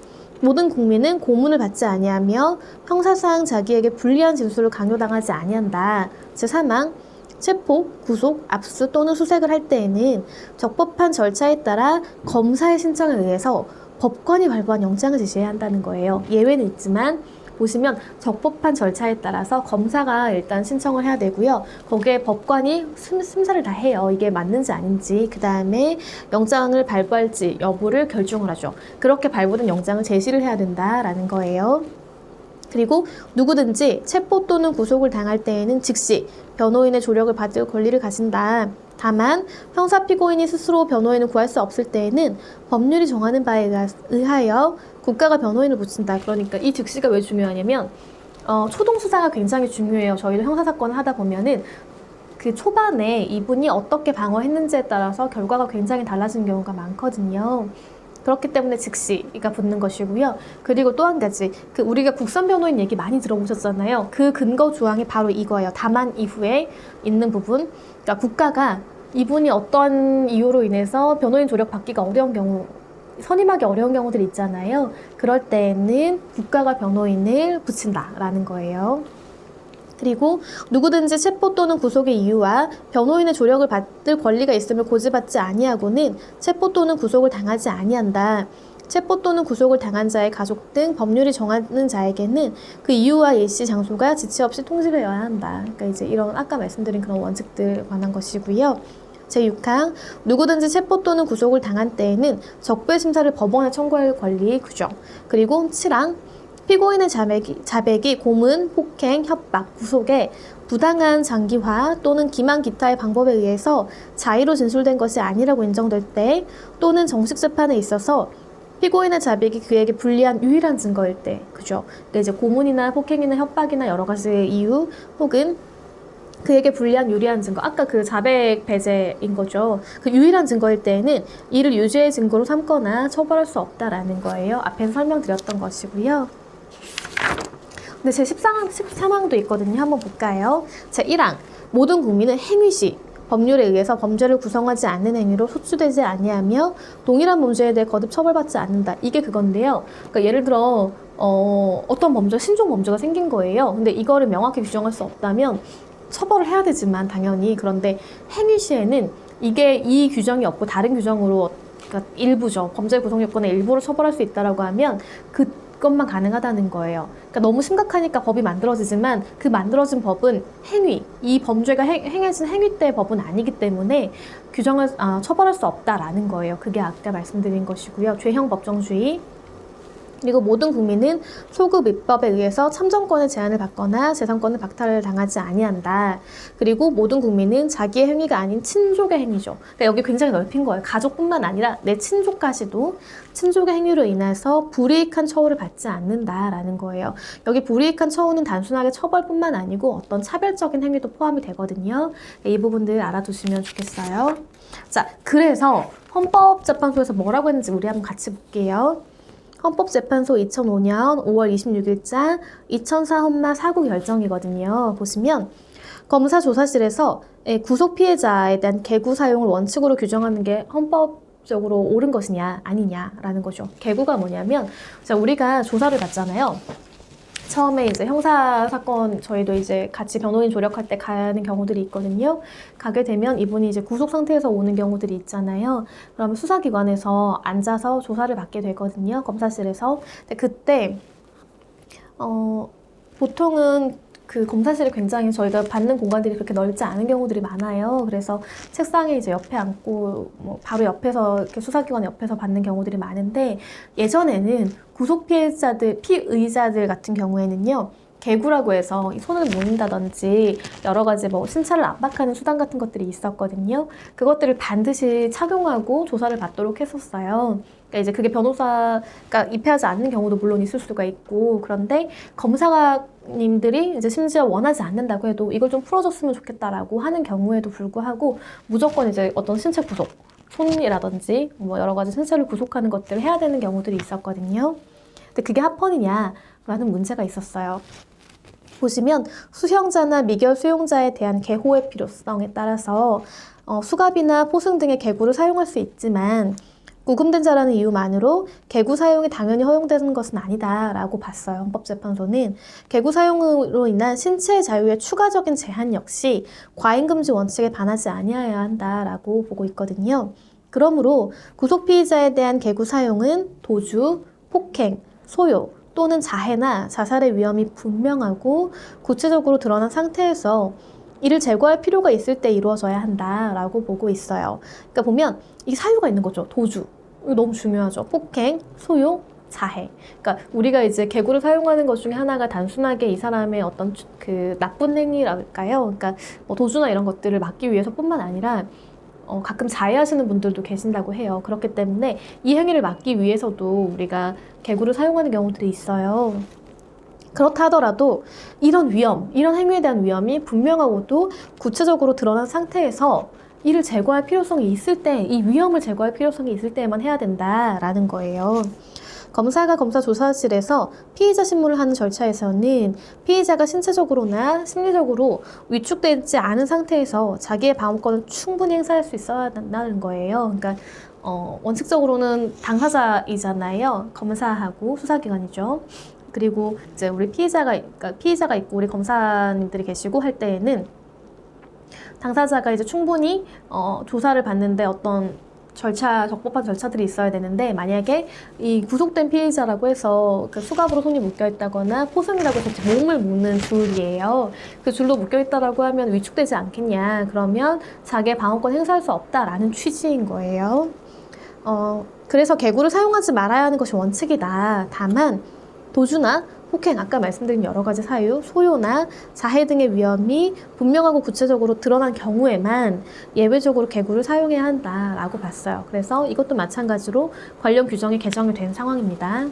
모든 국민은 고문을 받지 아니하며 형사상 자기에게 불리한 진술을 강요당하지 아니한다. 제3항 체포, 구속, 압수 또는 수색을 할 때에는 적법한 절차에 따라 검사의 신청에 의해서 법관이 발부한 영장을 제시해야 한다는 거예요. 예외는 있지만 보시면 적법한 절차에 따라서 검사가 일단 신청을 해야 되고요. 거기에 법관이 심사를 다 해요. 이게 맞는지 아닌지, 그 다음에 영장을 발부할지 여부를 결정을 하죠. 그렇게 발부된 영장을 제시를 해야 된다라는 거예요. 그리고 누구든지 체포 또는 구속을 당할 때에는 즉시 변호인의 조력을 받을 권리를 가진다. 다만 형사 피고인이 스스로 변호인을 구할 수 없을 때에는 법률이 정하는 바에 의하여 국가가 변호인을 붙인다. 그러니까 이 즉시가 왜 중요하냐면 초동 수사가 굉장히 중요해요. 저희도 형사사건을 하다 보면은 그 초반에 이분이 어떻게 방어했는지에 따라서 결과가 굉장히 달라지는 경우가 많거든요. 그렇기 때문에 즉시가 붙는 것이고요. 그리고 또 한 가지, 우리가 국선 변호인 얘기 많이 들어보셨잖아요. 그 근거 조항이 바로 이거예요. 다만 이후에 있는 부분. 그러니까 국가가 이분이 어떤 이유로 인해서 변호인 조력 받기가 어려운 경우, 선임하기 어려운 경우들이 있잖아요. 그럴 때에는 국가가 변호인을 붙인다라는 거예요. 그리고 누구든지 체포 또는 구속의 이유와 변호인의 조력을 받을 권리가 있음을 고지받지 아니하고는 체포 또는 구속을 당하지 아니한다. 체포 또는 구속을 당한 자의 가족 등 법률이 정하는 자에게는 그 이유와 예시, 장소가 지체 없이 통지되어야 한다. 그러니까 이제 이런 아까 말씀드린 그런 원칙들 관한 것이고요. 제6항 누구든지 체포 또는 구속을 당한 때에는 적부의 심사를 법원에 청구할 권리 규정. 그리고 7항 피고인의 자백이 고문, 폭행, 협박, 구속에 부당한 장기화 또는 기만 기타의 방법에 의해서 자의로 진술된 것이 아니라고 인정될 때 또는 정식 재판에 있어서 피고인의 자백이 그에게 불리한 유일한 증거일 때, 그죠? 그러니까 이제 고문이나 폭행이나 협박이나 여러 가지 이유 혹은 그에게 불리한 유리한 증거, 아까 그 자백 배제인 거죠. 그 유일한 증거일 때에는 이를 유죄의 증거로 삼거나 처벌할 수 없다라는 거예요. 앞에서 설명드렸던 것이고요. 근데 제 13항도 있거든요. 한번 볼까요? 제 1항 모든 국민은 행위 시 법률에 의해서 범죄를 구성하지 않는 행위로 소추되지 아니하며 동일한 범죄에 대해 거듭 처벌받지 않는다. 이게 그건데요. 그러니까 예를 들어 어떤 범죄, 신종 범죄가 생긴 거예요. 근데 이거를 명확히 규정할 수 없다면 처벌을 해야 되지만 당연히, 그런데 행위 시에는 이게 이 규정이 없고 다른 규정으로, 그러니까 일부죠. 범죄 구성 요건의 일부를 처벌할 수 있다라고 하면 그것만 가능하다는 거예요. 그러니까 너무 심각하니까 법이 만들어지지만 그 만들어진 법은 행위, 이 범죄가 행해진 행위 때의 법은 아니기 때문에 처벌할 수 없다라는 거예요. 그게 아까 말씀드린 것이고요. 죄형 법정주의. 그리고 모든 국민은 소급 입법에 의해서 참정권의 제한을 받거나 재산권을 박탈을 당하지 아니한다. 그리고 모든 국민은 자기의 행위가 아닌 친족의 행위죠. 그러니까 여기 굉장히 넓힌 거예요. 가족뿐만 아니라 내 친족까지도 친족의 행위로 인해서 불이익한 처우를 받지 않는다라는 거예요. 여기 불이익한 처우는 단순하게 처벌뿐만 아니고 어떤 차별적인 행위도 포함이 되거든요. 이 부분들 알아두시면 좋겠어요. 자, 그래서 헌법재판소에서 뭐라고 했는지 우리 한번 같이 볼게요. 헌법재판소 2005년 5월 26일자 2004 헌마 사구 결정이거든요. 보시면 검사 조사실에서 구속 피해자에 대한 개구 사용을 원칙으로 규정하는 게 헌법적으로 옳은 것이냐 아니냐라는 거죠. 개구가 뭐냐면 자, 우리가 조사를 받잖아요. 처음에 이제 형사 사건 저희도 이제 같이 변호인 조력할 때 가는 경우들이 있거든요. 가게 되면 이분이 이제 구속 상태에서 오는 경우들이 있잖아요. 그러면 수사기관에서 앉아서 조사를 받게 되거든요. 검사실에서. 근데 그때 보통은 그 검사실이 굉장히 저희가 받는 공간들이 그렇게 넓지 않은 경우들이 많아요. 그래서 책상에 이제 옆에 앉고 뭐 바로 옆에서 이렇게 수사기관 옆에서 받는 경우들이 많은데 예전에는 구속 피의자들 같은 경우에는요. 개구라고 해서 손을 묶는다든지 여러 가지 뭐 신체를 압박하는 수단 같은 것들이 있었거든요. 그것들을 반드시 착용하고 조사를 받도록 했었어요. 그러니까 이제 그게 변호사가 입회하지 않는 경우도 물론 있을 수가 있고 그런데 검사님들이 이제 심지어 원하지 않는다고 해도 이걸 좀 풀어줬으면 좋겠다라고 하는 경우에도 불구하고 무조건 이제 어떤 신체 구속, 손이라든지 뭐 여러 가지 신체를 구속하는 것들을 해야 되는 경우들이 있었거든요. 근데 그게 합헌이냐라는 문제가 있었어요. 보시면 수형자나 미결 수용자에 대한 개호의 필요성에 따라서 수갑이나 포승 등의 개구를 사용할 수 있지만 구금된 자라는 이유만으로 개구 사용이 당연히 허용되는 것은 아니다라고 봤어요. 헌법재판소는 개구 사용으로 인한 신체의 자유의 추가적인 제한 역시 과잉금지 원칙에 반하지 아니해야 한다라고 보고 있거든요. 그러므로 구속 피의자에 대한 개구 사용은 도주, 폭행, 소요 또는 자해나 자살의 위험이 분명하고 구체적으로 드러난 상태에서 이를 제거할 필요가 있을 때 이루어져야 한다라고 보고 있어요. 그러니까 보면 이 사유가 있는 거죠. 도주. 이거 너무 중요하죠. 폭행, 소요, 자해. 그러니까 우리가 이제 개구를 사용하는 것 중에 하나가 단순하게 이 사람의 어떤 그 나쁜 행위랄까요? 그러니까 뭐 도주나 이런 것들을 막기 위해서뿐만 아니라 가끔 자해하시는 분들도 계신다고 해요. 그렇기 때문에 이 행위를 막기 위해서도 우리가 개구를 사용하는 경우들이 있어요. 그렇다 하더라도 이런 위험, 이런 행위에 대한 위험이 분명하고도 구체적으로 드러난 상태에서 이를 제거할 필요성이 있을 때, 이 위험을 제거할 필요성이 있을 때에만 해야 된다라는 거예요. 검사가 검사 조사실에서 피의자 신문을 하는 절차에서는 피의자가 신체적으로나 심리적으로 위축되지 않은 상태에서 자기의 방어권을 충분히 행사할 수 있어야 한다는 거예요. 그러니까 원칙적으로는 당사자이잖아요. 검사하고 수사기관이죠. 그리고 이제 우리 피의자가 있고 우리 검사님들이 계시고 할 때에는 당사자가 이제 충분히 조사를 받는데 어떤 적법한 절차들이 있어야 되는데 만약에 이 구속된 피의자라고 해서 그 수갑으로 손이 묶여 있다거나 포승이라고 해서 몸을 묶는 줄이에요. 그 줄로 묶여 있다라고 하면 위축되지 않겠냐? 그러면 자기의 방어권 행사할 수 없다라는 취지인 거예요. 그래서 개구를 사용하지 말아야 하는 것이 원칙이다. 다만 도주나 폭행, 아까 말씀드린 여러 가지 사유, 소요나 자해 등의 위험이 분명하고 구체적으로 드러난 경우에만 예외적으로 개구를 사용해야 한다라고 봤어요. 그래서 이것도 마찬가지로 관련 규정이 개정이 된 상황입니다.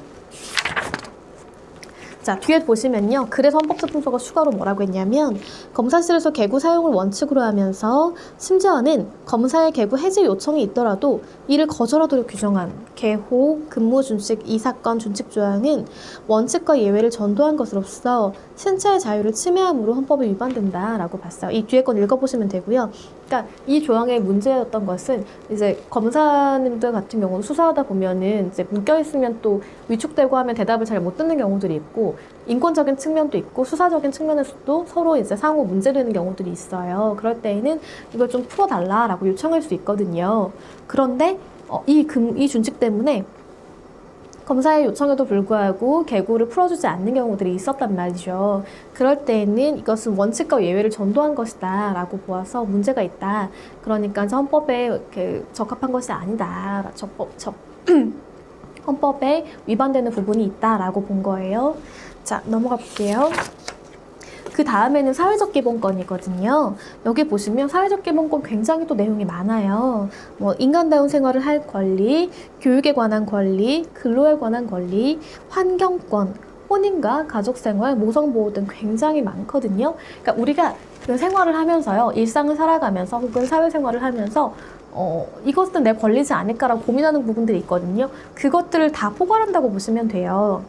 자, 뒤에 보시면요. 그래서 헌법재판소가 추가로 뭐라고 했냐면 검사실에서 개구 사용을 원칙으로 하면서 심지어는 검사의 개구 해지 요청이 있더라도 이를 거절하도록 규정한 개호, 근무준칙, 이 사건 준칙 조항은 원칙과 예외를 전도한 것으로서 신체의 자유를 침해함으로 헌법에 위반된다라고 봤어요. 이 뒤에 건 읽어보시면 되고요. 그러니까 이 조항의 문제였던 것은 이제 검사님들 같은 경우 수사하다 보면은 이제 묶여 있으면 또 위축되고 하면 대답을 잘 못 듣는 경우들이 있고 인권적인 측면도 있고 수사적인 측면에서도 서로 이제 상호 문제되는 경우들이 있어요. 그럴 때에는 이걸 좀 풀어달라라고 요청할 수 있거든요. 그런데 이 준칙 때문에 검사의 요청에도 불구하고 개구를 풀어주지 않는 경우들이 있었단 말이죠. 그럴 때에는 이것은 원칙과 예외를 전도한 것이다 라고 보아서 문제가 있다. 그러니까 헌법에 이렇게 적합한 것이 아니다. 헌법에 위반되는 부분이 있다라고 본 거예요. 자, 넘어가 볼게요. 그 다음에는 사회적 기본권이거든요. 여기 보시면 사회적 기본권 굉장히 또 내용이 많아요. 뭐 인간다운 생활을 할 권리, 교육에 관한 권리, 근로에 관한 권리, 환경권, 혼인과 가족생활, 모성보호 등 굉장히 많거든요. 그러니까 우리가 그 생활을 하면서요, 일상을 살아가면서 혹은 사회생활을 하면서 이것은 내 권리지 않을까라고 고민하는 부분들이 있거든요. 그것들을 다 포괄한다고 보시면 돼요.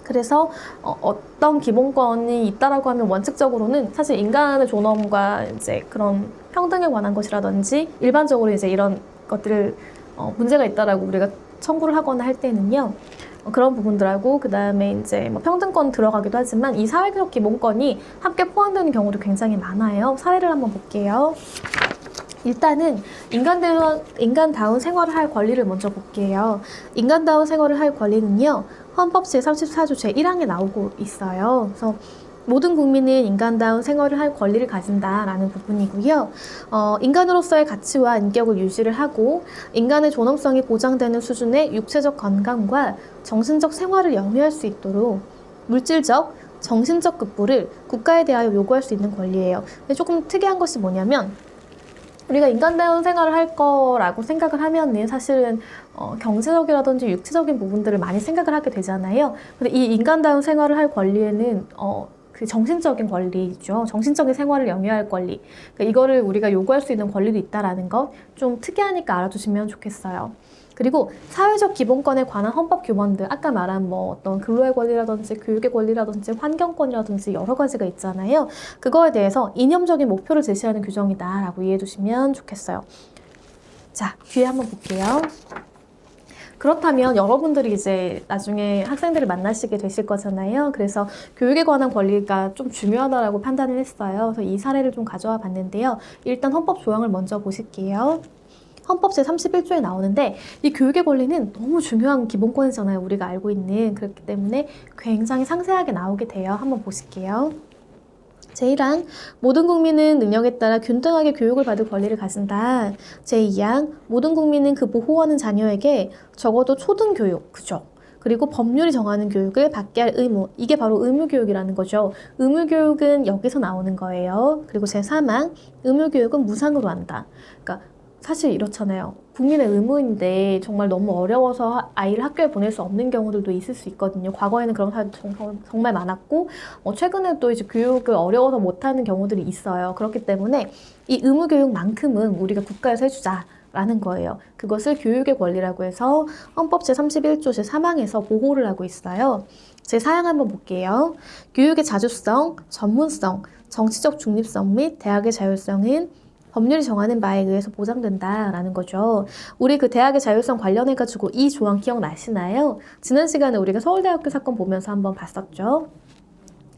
그래서 어떤 기본권이 있다라고 하면 원칙적으로는 사실 인간의 존엄과 이제 그런 평등에 관한 것이라든지 일반적으로 이제 이런 것들을 문제가 있다라고 우리가 청구를 하거나 할 때는요. 그런 부분들하고 그 다음에 이제 뭐 평등권 들어가기도 하지만 이 사회적 기본권이 함께 포함되는 경우도 굉장히 많아요. 사례를 한번 볼게요. 일단은 인간다운 생활을 할 권리를 먼저 볼게요. 인간다운 생활을 할 권리는요. 헌법 제34조 제1항에 나오고 있어요. 그래서 모든 국민은 인간다운 생활을 할 권리를 가진다라는 부분이고요. 인간으로서의 가치와 인격을 유지를 하고 인간의 존엄성이 보장되는 수준의 육체적 건강과 정신적 생활을 영위할 수 있도록 물질적, 정신적 급부를 국가에 대하여 요구할 수 있는 권리예요. 근데 조금 특이한 것이 뭐냐면 우리가 인간다운 생활을 할 거라고 생각을 하면은 사실은 경제적이라든지 육체적인 부분들을 많이 생각을 하게 되잖아요. 근데 이 인간다운 생활을 할 권리에는 그 정신적인 권리죠. 정신적인 생활을 영위할 권리. 그러니까 이거를 우리가 요구할 수 있는 권리도 있다라는 것 좀 특이하니까 알아두시면 좋겠어요. 그리고 사회적 기본권에 관한 헌법 규범들, 아까 말한 뭐 어떤 근로의 권리라든지 교육의 권리라든지 환경권이라든지 여러 가지가 있잖아요. 그거에 대해서 이념적인 목표를 제시하는 규정이다라고 이해해 두시면 좋겠어요. 자, 뒤에 한번 볼게요. 그렇다면 여러분들이 이제 나중에 학생들을 만나시게 되실 거잖아요. 그래서 교육에 관한 권리가 좀 중요하다라고 판단을 했어요. 그래서 이 사례를 좀 가져와 봤는데요. 일단 헌법 조항을 먼저 보실게요. 헌법 제31조에 나오는데 이 교육의 권리는 너무 중요한 기본권이잖아요. 우리가 알고 있는. 그렇기 때문에 굉장히 상세하게 나오게 돼요. 한번 보실게요. 제1항 모든 국민은 능력에 따라 균등하게 교육을 받을 권리를 가진다. 제2항 모든 국민은 그 보호하는 자녀에게 적어도 초등교육, 그죠? 그리고 법률이 정하는 교육을 받게 할 의무. 이게 바로 의무교육이라는 거죠. 의무교육은 여기서 나오는 거예요. 그리고 제3항 의무교육은 무상으로 한다. 그러니까 사실 이렇잖아요. 국민의 의무인데 정말 너무 어려워서 아이를 학교에 보낼 수 없는 경우들도 있을 수 있거든요. 과거에는 그런 사례도 정말 많았고 최근에 또 이제 교육을 어려워서 못하는 경우들이 있어요. 그렇기 때문에 이 의무교육만큼은 우리가 국가에서 해주자라는 거예요. 그것을 교육의 권리라고 해서 헌법 제31조 제3항에서 보호를 하고 있어요. 제4항 한번 볼게요. 교육의 자주성, 전문성, 정치적 중립성 및 대학의 자율성은 법률이 정하는 바에 의해서 보장된다라는 거죠. 우리 그 대학의 자율성 관련해가지고 이 조항 기억나시나요? 지난 시간에 우리가 서울대학교 사건 보면서 한번 봤었죠.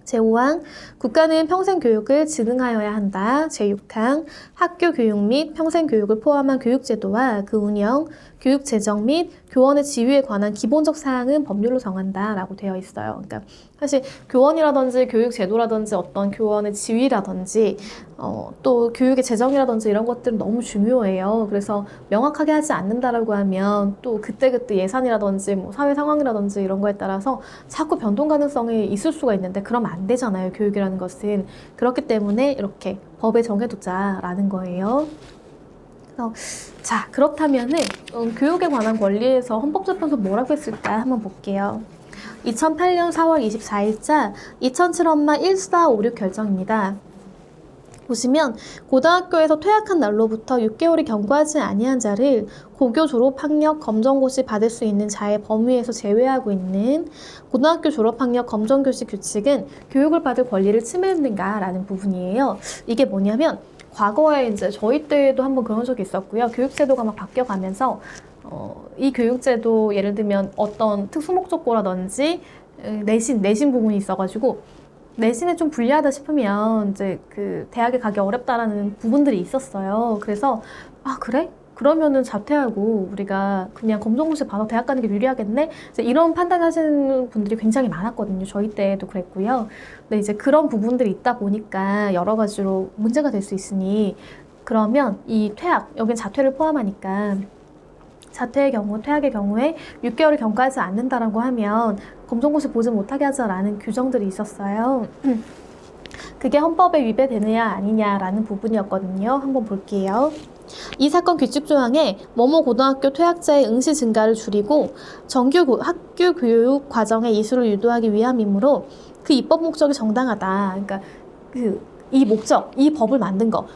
제5항 국가는 평생 교육을 지능하여야 한다. 제6항 학교 교육 및 평생 교육을 포함한 교육제도와 그 운영, 교육 재정 및 교원의 지위에 관한 기본적 사항은 법률로 정한다라고 되어 있어요. 그러니까 사실 교원이라든지 교육 제도라든지 어떤 교원의 지위라든지 또 교육의 재정이라든지 이런 것들은 너무 중요해요. 그래서 명확하게 하지 않는다라고 하면 또 그때그때 예산이라든지 뭐 사회 상황이라든지 이런 거에 따라서 자꾸 변동 가능성이 있을 수가 있는데 그러면 안 되잖아요. 교육이라는 것은. 그렇기 때문에 이렇게 법에 정해두자라는 거예요. 자, 그렇다면은 교육에 관한 권리에서 헌법재판소 뭐라고 했을까 한번 볼게요. 2008년 4월 24일자 2007 엄마 1456 결정입니다. 보시면 고등학교에서 퇴학한 날로부터 6개월이 경과하지 아니한 자를 고교 졸업학력 검정고시 받을 수 있는 자의 범위에서 제외하고 있는 고등학교 졸업학력 검정고시 규칙은 교육을 받을 권리를 침해했는가라는 부분이에요. 이게 뭐냐면 과거에 이제 저희 때도 한번 그런 적이 있었고요. 교육제도가 막 바뀌어가면서 이 교육제도 예를 들면 어떤 특수목적고라든지 내신 부분이 있어가지고 내신에 좀 불리하다 싶으면 이제 그 대학에 가기 어렵다라는 부분들이 있었어요. 그래서 아 그래? 그러면은 자퇴하고 우리가 그냥 검정고시 봐서 대학 가는 게 유리하겠네? 이제 이런 판단하시는 분들이 굉장히 많았거든요. 저희 때도 그랬고요. 근데 이제 그런 부분들이 있다 보니까 여러 가지로 문제가 될 수 있으니 그러면 이 퇴학, 여긴 자퇴를 포함하니까 자퇴의 경우, 퇴학의 경우에 6개월을 경과하지 않는다라고 하면 검정고시 보지 못하게 하자라는 규정들이 있었어요. 그게 헌법에 위배되느냐 아니냐라는 부분이었거든요. 한번 볼게요. 이 사건 규칙 조항에 뭐뭐 고등학교 퇴학자의 응시 증가를 줄이고 정규 학교 교육 과정의 이수를 유도하기 위함이므로 그 입법 목적이 정당하다. 그러니까 이 목적, 이 법을 만든 거,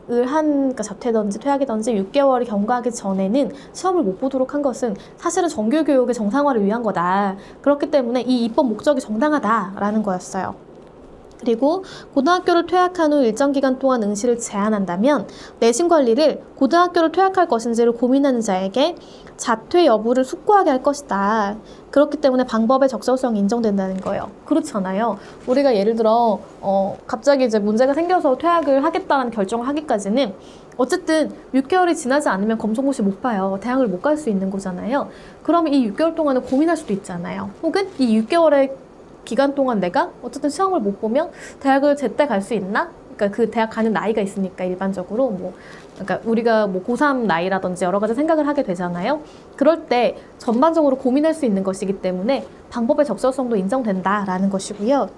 그러니까 자퇴든지 퇴학이든지 6개월이 경과하기 전에는 시험을 못 보도록 한 것은 사실은 정규 교육의 정상화를 위한 거다. 그렇기 때문에 이 입법 목적이 정당하다라는 거였어요. 그리고 고등학교를 퇴학한 후 일정 기간 동안 응시를 제한한다면 내신 관리를 고등학교를 퇴학할 것인지를 고민하는 자에게 자퇴 여부를 숙고하게 할 것이다. 그렇기 때문에 방법의 적절성이 인정된다는 거예요. 그렇잖아요. 우리가 예를 들어 갑자기 이제 문제가 생겨서 퇴학을 하겠다는 결정을 하기까지는 어쨌든 6개월이 지나지 않으면 검정고시 못 봐요. 대학을 못 갈 수 있는 거잖아요. 그러면 이 6개월 동안은 고민할 수도 있잖아요. 혹은 이 6개월의 기간 동안 내가 어쨌든 시험을 못 보면 대학을 제때 갈 수 있나? 그러니까 그 대학 가는 나이가 있으니까 일반적으로 그러니까 우리가 고3 나이라든지 여러 가지 생각을 하게 되잖아요. 그럴 때 전반적으로 고민할 수 있는 것이기 때문에 방법의 적절성도 인정된다라는 것이고요.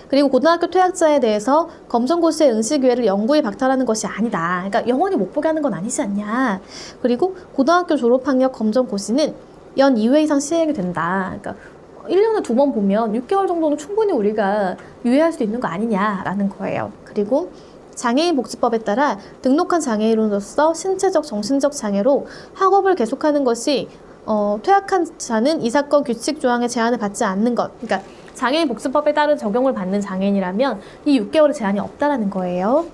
그리고 고등학교 퇴학자에 대해서 검정고시의 응시 기회를 영구히 박탈하는 것이 아니다. 그러니까 영원히 못 보게 하는 건 아니지 않냐. 그리고 고등학교 졸업학력 검정고시는 연 2회 이상 시행이 된다. 그러니까 1년에 2번 보면 6개월 정도는 충분히 우리가 유예할 수 있는 거 아니냐라는 거예요. 그리고 장애인 복지법에 따라 등록한 장애인으로서 신체적, 정신적 장애로 학업을 계속하는 것이 퇴학한 자는 이 사건 규칙 조항의 제한을 받지 않는 것. 그러니까 장애인 복지법에 따른 적용을 받는 장애인이라면 이 6개월의 제한이 없다라는 거예요.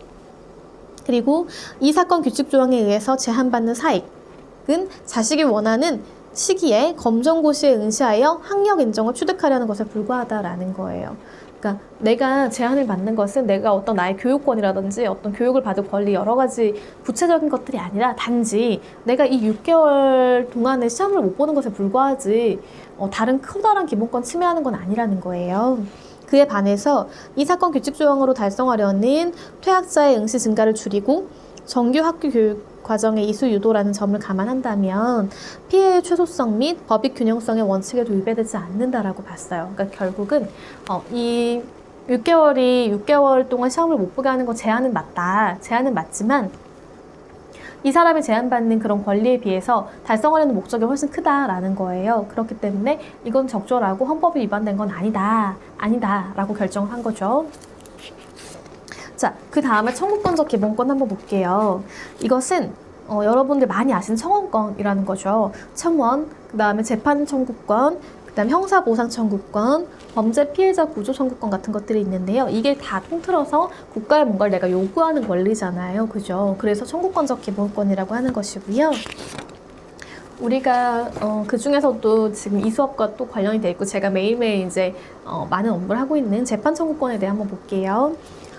그리고 이 사건 규칙 조항에 의해서 제한받는 사익은 자식이 원하는 시기에 검정고시에 응시하여 학력 인정을 취득하려는 것에 불과하다라는 거예요. 그러니까 내가 제한을 받는 것은 내가 어떤 나의 교육권이라든지 어떤 교육을 받을 권리 여러 가지 구체적인 것들이 아니라 단지 내가 이 6개월 동안에 시험을 못 보는 것에 불과하지 다른 커다란 기본권 침해하는 건 아니라는 거예요. 그에 반해서 이 사건 규칙 조항으로 달성하려는 퇴학자의 응시 증가를 줄이고 정규 학교 교육 과정의 이수 유도라는 점을 감안한다면 피해의 최소성 및 법익 균형성의 원칙에도 위배되지 않는다라고 봤어요. 그러니까 결국은 이 6개월 동안 시험을 못 보게 하는 건 제한은 맞다. 제한은 맞지만 이 사람이 제한받는 그런 권리에 비해서 달성하려는 목적이 훨씬 크다라는 거예요. 그렇기 때문에 이건 적절하고 헌법이 위반된 건 아니다라고 결정을 한 거죠. 자, 그 다음에 청구권적 기본권 한번 볼게요. 이것은 여러분들 많이 아시는 청원권이라는 거죠. 청원, 그 다음에 재판 청구권, 그 다음 형사보상 청구권, 범죄 피해자 구조 청구권 같은 것들이 있는데요. 이게 다 통틀어서 국가에 뭔가를 내가 요구하는 권리잖아요. 그죠? 그래서 청구권적 기본권이라고 하는 것이고요. 우리가 그 중에서도 지금 이 수업과 또 관련이 돼 있고 제가 매일매일 이제 많은 업무를 하고 있는 재판 청구권에 대해 한번 볼게요.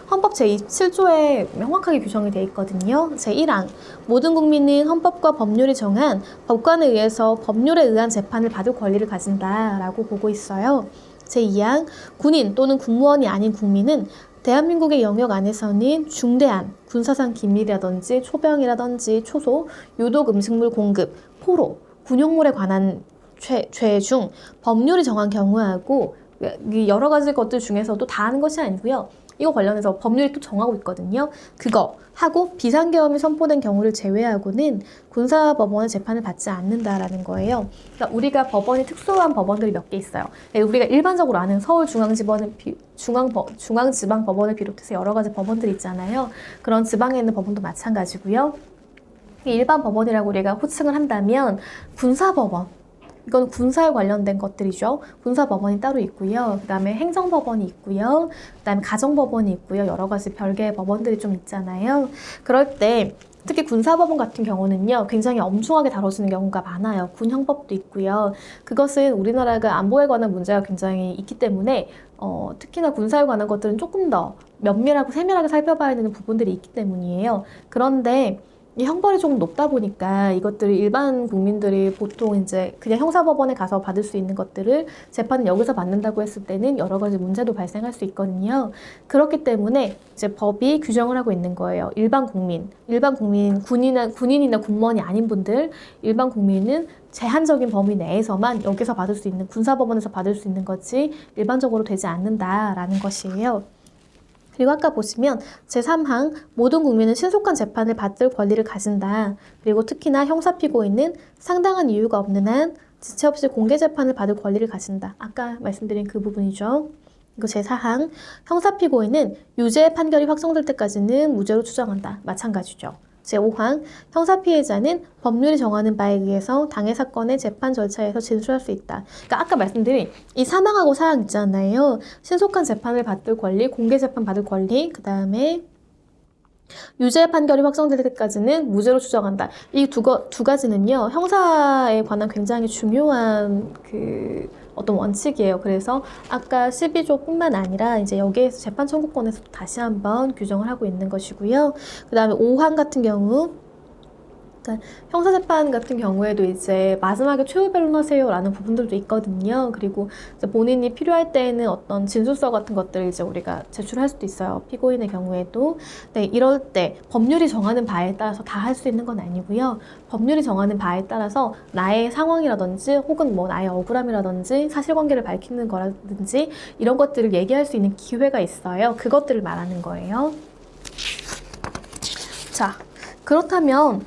헌법 제27조에 명확하게 규정이 되어 있거든요. 제1항 모든 국민은 헌법과 법률이 정한 법관에 의해서 법률에 의한 재판을 받을 권리를 가진다라고 보고 있어요. 제2항 군인 또는 군무원이 아닌 국민은 대한민국의 영역 안에서는 중대한 군사상 기밀이라든지 초병이라든지 초소, 유독 음식물 공급, 포로, 군용물에 관한 죄 중 법률이 정한 경우하고 여러 가지 것들 중에서도 다 하는 것이 아니고요. 이거 관련해서 법률이 또 정하고 있거든요. 그거 하고 비상계엄이 선포된 경우를 제외하고는 군사법원의 재판을 받지 않는다라는 거예요. 그러니까 우리가 법원이 특수한 법원들이 몇 개 있어요. 우리가 일반적으로 아는 서울중앙지방법원을 비롯해서 여러 가지 법원들이 있잖아요. 그런 지방에 있는 법원도 마찬가지고요. 일반 법원이라고 우리가 호칭을 한다면 군사법원, 이건 군사에 관련된 것들이죠. 군사법원이 따로 있고요. 그 다음에 행정법원이 있고요. 그 다음에 가정법원이 있고요. 여러 가지 별개의 법원들이 좀 있잖아요. 그럴 때 특히 군사법원 같은 경우는요. 굉장히 엄중하게 다뤄지는 경우가 많아요. 군형법도 있고요. 그것은 우리나라가 안보에 관한 문제가 굉장히 있기 때문에 특히나 군사에 관한 것들은 조금 더 면밀하고 세밀하게 살펴봐야 되는 부분들이 있기 때문이에요. 그런데 이 형벌이 조금 높다 보니까 이것들을 일반 국민들이 보통 이제 그냥 형사법원에 가서 받을 수 있는 것들을 재판을 여기서 받는다고 했을 때는 여러 가지 문제도 발생할 수 있거든요. 그렇기 때문에 이제 법이 규정을 하고 있는 거예요. 일반 국민, 군인이나 군무원이 아닌 분들, 일반 국민은 제한적인 범위 내에서만 여기서 받을 수 있는, 군사법원에서 받을 수 있는 거지 일반적으로 되지 않는다라는 것이에요. 그리고 아까 보시면 제3항 모든 국민은 신속한 재판을 받을 권리를 가진다. 그리고 특히나 형사 피고인은 상당한 이유가 없는 한 지체 없이 공개 재판을 받을 권리를 가진다. 아까 말씀드린 그 부분이죠. 이거 제4항 형사 피고인은 유죄의 판결이 확정될 때까지는 무죄로 추정한다. 마찬가지죠. 제5항 형사 피해자는 법률이 정하는 바에 의해서 당해 사건의 재판 절차에서 진술할 수 있다. 그러니까 아까 말씀드린 이 3항하고 4항 있잖아요. 신속한 재판을 받을 권리, 공개 재판 받을 권리, 그 다음에 유죄 판결이 확정될 때까지는 무죄로 추정한다. 이 두 가지는요, 형사에 관한 굉장히 중요한 어떤 원칙이에요. 그래서 아까 12조뿐만 아니라 이제 여기에서 재판 청구권에서 다시 한번 규정을 하고 있는 것이고요. 그 다음에 5항 같은 경우, 그러니까 형사재판 같은 경우에도 이제 마지막에 최후 변론하세요라는 부분들도 있거든요. 그리고 이제 본인이 필요할 때에는 어떤 진술서 같은 것들을 이제 우리가 제출할 수도 있어요. 피고인의 경우에도. 네, 이럴 때 법률이 정하는 바에 따라서 다 할 수 있는 건 아니고요. 법률이 정하는 바에 따라서 나의 상황이라든지 혹은 뭐 나의 억울함이라든지 사실관계를 밝히는 거라든지 이런 것들을 얘기할 수 있는 기회가 있어요. 그것들을 말하는 거예요. 자. 그렇다면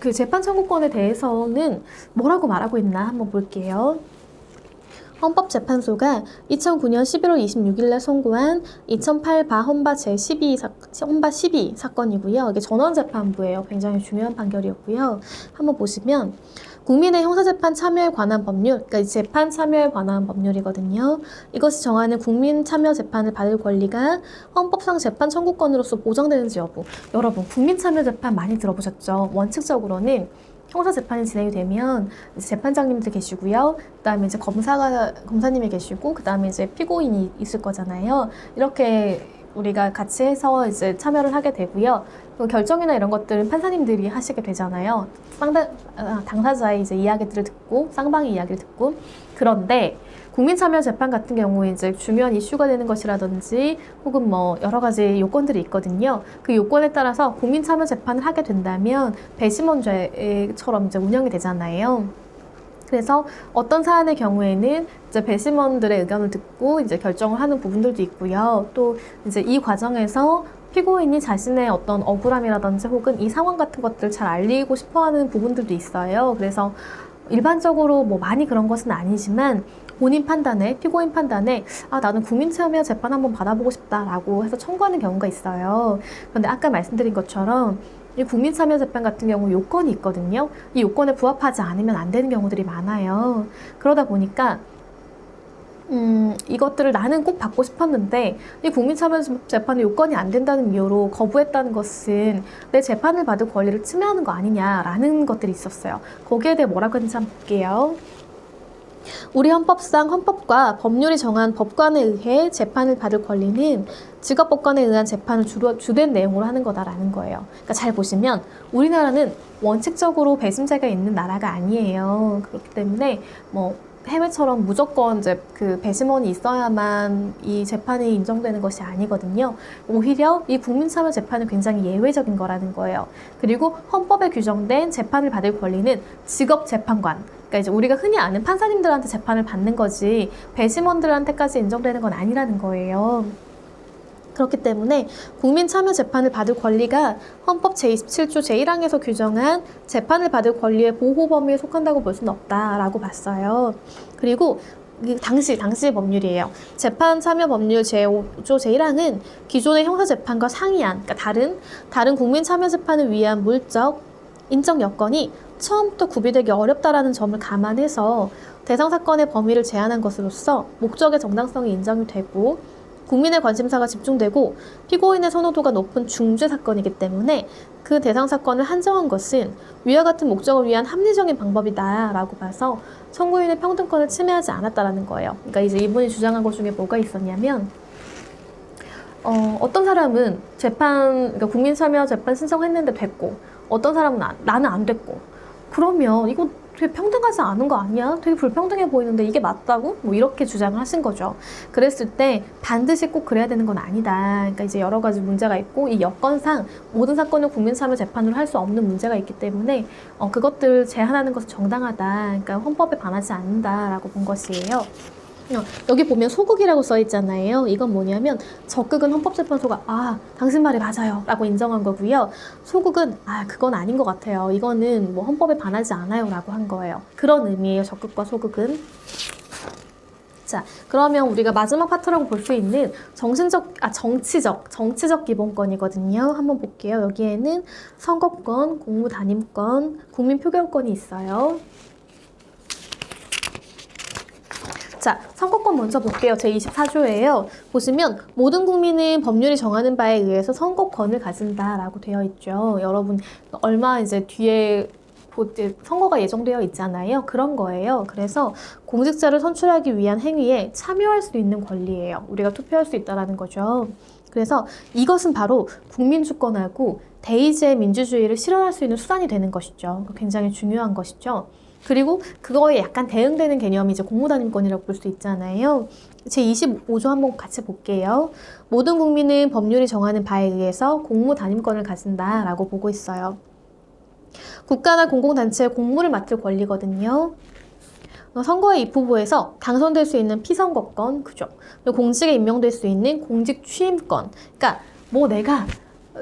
그 재판 청구권에 대해서는 뭐라고 말하고 있나 한번 볼게요. 헌법재판소가 2009년 11월 26일에 선고한 2008바 헌바 헌바 12 사건이고요. 이게 전원재판부예요. 굉장히 중요한 판결이었고요. 한번 보시면 국민의 형사재판 참여에 관한 법률, 그러니까 재판 참여에 관한 법률이거든요. 이것이 정하는 국민 참여 재판을 받을 권리가 헌법상 재판 청구권으로서 보장되는지 여부. 여러분, 국민 참여 재판 많이 들어보셨죠? 원칙적으로는 형사재판이 진행이 되면 이제 재판장님들 계시고요. 그 다음에 이제 검사님이 계시고, 그 다음에 이제 피고인이 있을 거잖아요. 이렇게 우리가 같이 해서 이제 참여를 하게 되고요. 결정이나 이런 것들은 판사님들이 하시게 되잖아요. 당사자의 이제 이야기들을 듣고, 쌍방의 이야기를 듣고. 그런데 국민참여재판 같은 경우에 이제 중요한 이슈가 되는 것이라든지 혹은 뭐 여러 가지 요건들이 있거든요. 그 요건에 따라서 국민참여재판을 하게 된다면 배심원죄처럼 이제 운영이 되잖아요. 그래서 어떤 사안의 경우에는 이제 배심원들의 의견을 듣고 이제 결정을 하는 부분들도 있고요. 또 이제 이 과정에서 피고인이 자신의 어떤 억울함이라든지 혹은 이 상황 같은 것들을 잘 알리고 싶어 하는 부분들도 있어요. 그래서 일반적으로 뭐 많이 그런 것은 아니지만 본인 판단에, 피고인 판단에 나는 국민참여 재판 한번 받아보고 싶다라고 해서 청구하는 경우가 있어요. 그런데 아까 말씀드린 것처럼 이 국민참여재판 같은 경우 요건이 있거든요. 이 요건에 부합하지 않으면 안 되는 경우들이 많아요. 그러다 보니까 이것들을 나는 꼭 받고 싶었는데 이 국민참여재판의 요건이 안 된다는 이유로 거부했다는 것은 내 재판을 받을 권리를 침해하는 거 아니냐라는 것들이 있었어요. 거기에 대해 뭐라고 했는지 한번 볼게요. 우리 헌법상 헌법과 법률이 정한 법관에 의해 재판을 받을 권리는 직업법관에 의한 재판을 주된 내용으로 하는 거다라는 거예요. 그러니까 잘 보시면 우리나라는 원칙적으로 배심제가 있는 나라가 아니에요. 그렇기 때문에 뭐 해외처럼 무조건 이제 그 배심원이 있어야만 이 재판이 인정되는 것이 아니거든요. 오히려 이 국민참여 재판은 굉장히 예외적인 거라는 거예요. 그리고 헌법에 규정된 재판을 받을 권리는 직업재판관, 그러니까 이제 우리가 흔히 아는 판사님들한테 재판을 받는 거지 배심원들한테까지 인정되는 건 아니라는 거예요. 그렇기 때문에 국민참여재판을 받을 권리가 헌법 제27조 제1항에서 규정한 재판을 받을 권리의 보호 범위에 속한다고 볼 수는 없다라고 봤어요. 그리고 당시의 법률이에요. 재판참여법률 제5조 제1항은 기존의 형사재판과 상이한, 그러니까 다른 국민참여재판을 위한 물적, 인적 여건이 처음부터 구비되기 어렵다라는 점을 감안해서 대상 사건의 범위를 제한한 것으로서 목적의 정당성이 인정이 되고 국민의 관심사가 집중되고 피고인의 선호도가 높은 중죄 사건이기 때문에 그 대상 사건을 한정한 것은 위와 같은 목적을 위한 합리적인 방법이다라고 봐서 청구인의 평등권을 침해하지 않았다라는 거예요. 그러니까 이제 이분이 주장한 것 중에 뭐가 있었냐면 어떤 사람은 그러니까 국민참여 재판 신청했는데 됐고 어떤 사람은 나는 안 됐고. 그러면 이거 되게 평등하지 않은 거 아니야? 되게 불평등해 보이는데 이게 맞다고? 뭐 이렇게 주장을 하신 거죠. 그랬을 때 반드시 꼭 그래야 되는 건 아니다. 그러니까 이제 여러 가지 문제가 있고 이 여건상 모든 사건을 국민참여재판으로 할 수 없는 문제가 있기 때문에 그것들을 제한하는 것은 정당하다. 그러니까 헌법에 반하지 않는다라고 본 것이에요. 여기 보면 소극이라고 써 있잖아요. 이건 뭐냐면 적극은 헌법재판소가 당신 말이 맞아요 라고 인정한 거고요. 소극은 그건 아닌 것 같아요. 이거는 뭐 헌법에 반하지 않아요 라고 한 거예요. 그런 의미예요. 적극과 소극은. 자, 그러면 우리가 마지막 파트라고 볼 수 있는 정치적 기본권이거든요. 한번 볼게요. 여기에는 선거권, 공무단임권, 국민표결권이 있어요. 자, 선거권 먼저 볼게요. 제24조예요. 보시면 모든 국민은 법률이 정하는 바에 의해서 선거권을 가진다라고 되어 있죠. 여러분 얼마 이제 뒤에 선거가 예정되어 있잖아요. 그런 거예요. 그래서 공직자를 선출하기 위한 행위에 참여할 수 있는 권리예요. 우리가 투표할 수 있다라는 거죠. 그래서 이것은 바로 국민주권하고 대의제 민주주의를 실현할 수 있는 수단이 되는 것이죠. 굉장히 중요한 것이죠. 그리고 그거에 약간 대응되는 개념이 이제 공무단임권이라고 볼 수 있잖아요. 제25조 한번 같이 볼게요. 모든 국민은 법률이 정하는 바에 의해서 공무단임권을 가진다라고 보고 있어요. 국가나 공공단체의 공무를 맡을 권리거든요. 선거의 입후보에서 당선될 수 있는 피선거권, 그죠? 그리고 공직에 임명될 수 있는 공직 취임권. 그러니까 뭐 내가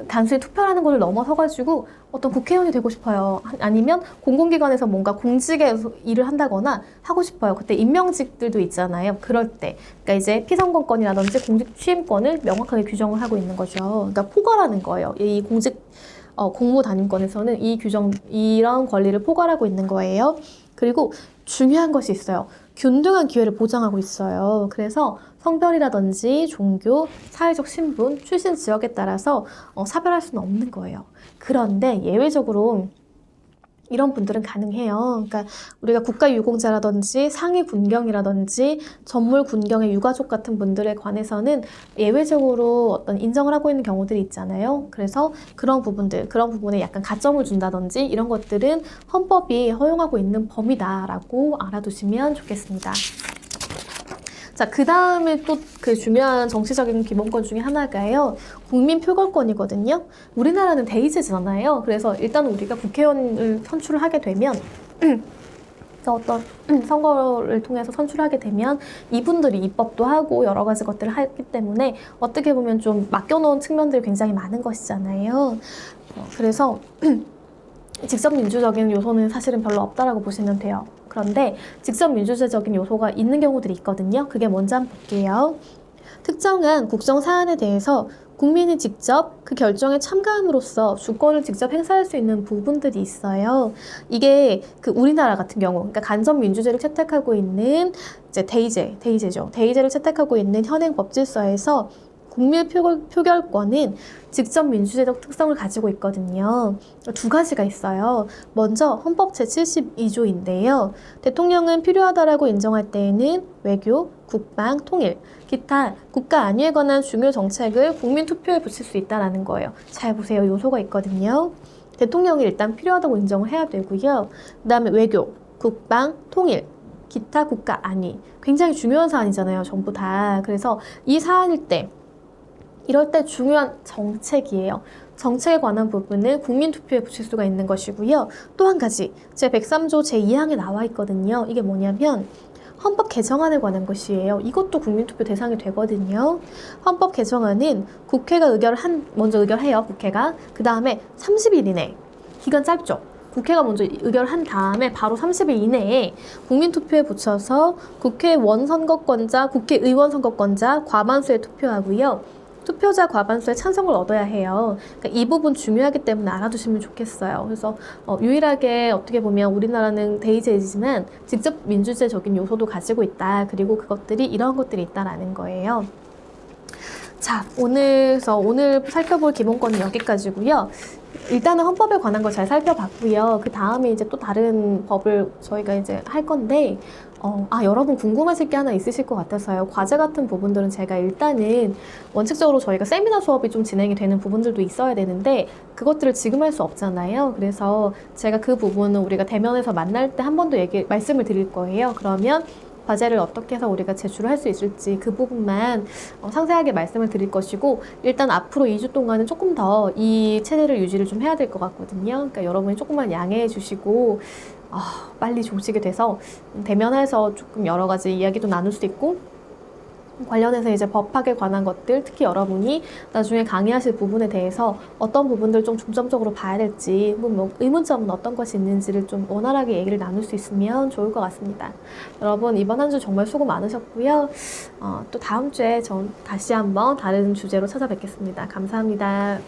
단순히 투표라는 걸 넘어서가지고 어떤 국회의원이 되고 싶어요. 아니면 공공기관에서 뭔가 공직에서 일을 한다거나 하고 싶어요. 그때 임명직들도 있잖아요. 그럴 때. 그러니까 이제 피선거권이라든지 공직 취임권을 명확하게 규정을 하고 있는 거죠. 그러니까 포괄하는 거예요. 이 공무단임권에서는 이런 권리를 포괄하고 있는 거예요. 그리고 중요한 것이 있어요. 균등한 기회를 보장하고 있어요. 그래서 성별이라든지 종교, 사회적 신분, 출신 지역에 따라서 사별할 수는 없는 거예요. 그런데 예외적으로 이런 분들은 가능해요. 그러니까 우리가 국가유공자라든지 상위 군경이라든지 전물 군경의 유가족 같은 분들에 관해서는 예외적으로 어떤 인정을 하고 있는 경우들이 있잖아요. 그래서 그런 부분에 약간 가점을 준다든지 이런 것들은 헌법이 허용하고 있는 범위다라고 알아두시면 좋겠습니다. 자, 그 다음에 또 그 중요한 정치적인 기본권 중에 하나가요. 국민표결권이거든요. 우리나라는 대의제잖아요. 그래서 일단 우리가 국회의원을 선출을 하게 되면 어떤 선거를 통해서 선출하게 되면 이분들이 입법도 하고 여러 가지 것들을 하기 때문에 어떻게 보면 좀 맡겨놓은 측면들이 굉장히 많은 것이잖아요. 그래서 직접 민주적인 요소는 사실은 별로 없다라고 보시면 돼요. 그런데 직접 민주제적인 요소가 있는 경우들이 있거든요. 그게 뭔지 한번 볼게요. 특정한 국정 사안에 대해서 국민이 직접 그 결정에 참가함으로써 주권을 직접 행사할 수 있는 부분들이 있어요. 이게 그 우리나라 같은 경우, 그러니까 간접 민주제를 채택하고 있는 이제 대의제죠. 대의제를 채택하고 있는 현행 법질서에서 국민 표결권은 직접 민주제적 특성을 가지고 있거든요. 두 가지가 있어요. 먼저 헌법 제72조인데요. 대통령은 필요하다라고 인정할 때에는 외교, 국방, 통일, 기타 국가 안위에 관한 중요 정책을 국민 투표에 붙일 수 있다는 거예요. 잘 보세요. 요소가 있거든요. 대통령이 일단 필요하다고 인정을 해야 되고요. 그 다음에 외교, 국방, 통일, 기타 국가 안위. 굉장히 중요한 사안이잖아요. 전부 다. 그래서 이 사안일 때 이럴 때 중요한 정책이에요. 정책에 관한 부분을 국민투표에 붙일 수가 있는 것이고요. 또 한 가지, 제103조 제2항에 나와 있거든요. 이게 뭐냐면 헌법 개정안에 관한 것이에요. 이것도 국민투표 대상이 되거든요. 헌법 개정안은 국회가 먼저 의결해요. 국회가. 그 다음에 30일 이내, 기간 짧죠? 국회가 먼저 의결을 한 다음에 바로 30일 이내에 국민투표에 붙여서 국회의원 선거권자, 국회의원 선거권자 과반수에 투표하고요. 투표자 과반수의 찬성을 얻어야 해요. 그러니까 이 부분 중요하기 때문에 알아두시면 좋겠어요. 그래서 유일하게 어떻게 보면 우리나라는 대의제이지만 직접 민주제적인 요소도 가지고 있다. 그리고 그것들이 이런 것들이 있다라는 거예요. 자, 오늘 살펴볼 기본권은 여기까지고요. 일단은 헌법에 관한 걸 잘 살펴봤고요. 그 다음에 이제 또 다른 법을 저희가 이제 할 건데 여러분 궁금하실 게 하나 있으실 것 같아서요. 과제 같은 부분들은 제가 일단은 원칙적으로 저희가 세미나 수업이 좀 진행이 되는 부분들도 있어야 되는데 그것들을 지금 할 수 없잖아요. 그래서 제가 그 부분은 우리가 대면에서 만날 때 한 번 더 말씀을 드릴 거예요. 그러면 과제를 어떻게 해서 우리가 제출을 할 수 있을지 그 부분만 상세하게 말씀을 드릴 것이고 일단 앞으로 2주 동안은 조금 더 이 체제를 유지를 좀 해야 될 것 같거든요. 그러니까 여러분이 조금만 양해해 주시고 빨리 종식이 돼서 대면해서 조금 여러 가지 이야기도 나눌 수 있고 관련해서 이제 법학에 관한 것들, 특히 여러분이 나중에 강의하실 부분에 대해서 어떤 부분들 좀 중점적으로 봐야 될지, 뭐 의문점은 어떤 것이 있는지를 좀 원활하게 얘기를 나눌 수 있으면 좋을 것 같습니다. 여러분 이번 한 주 정말 수고 많으셨고요. 또 다음 주에 전 다시 한번 다른 주제로 찾아뵙겠습니다. 감사합니다.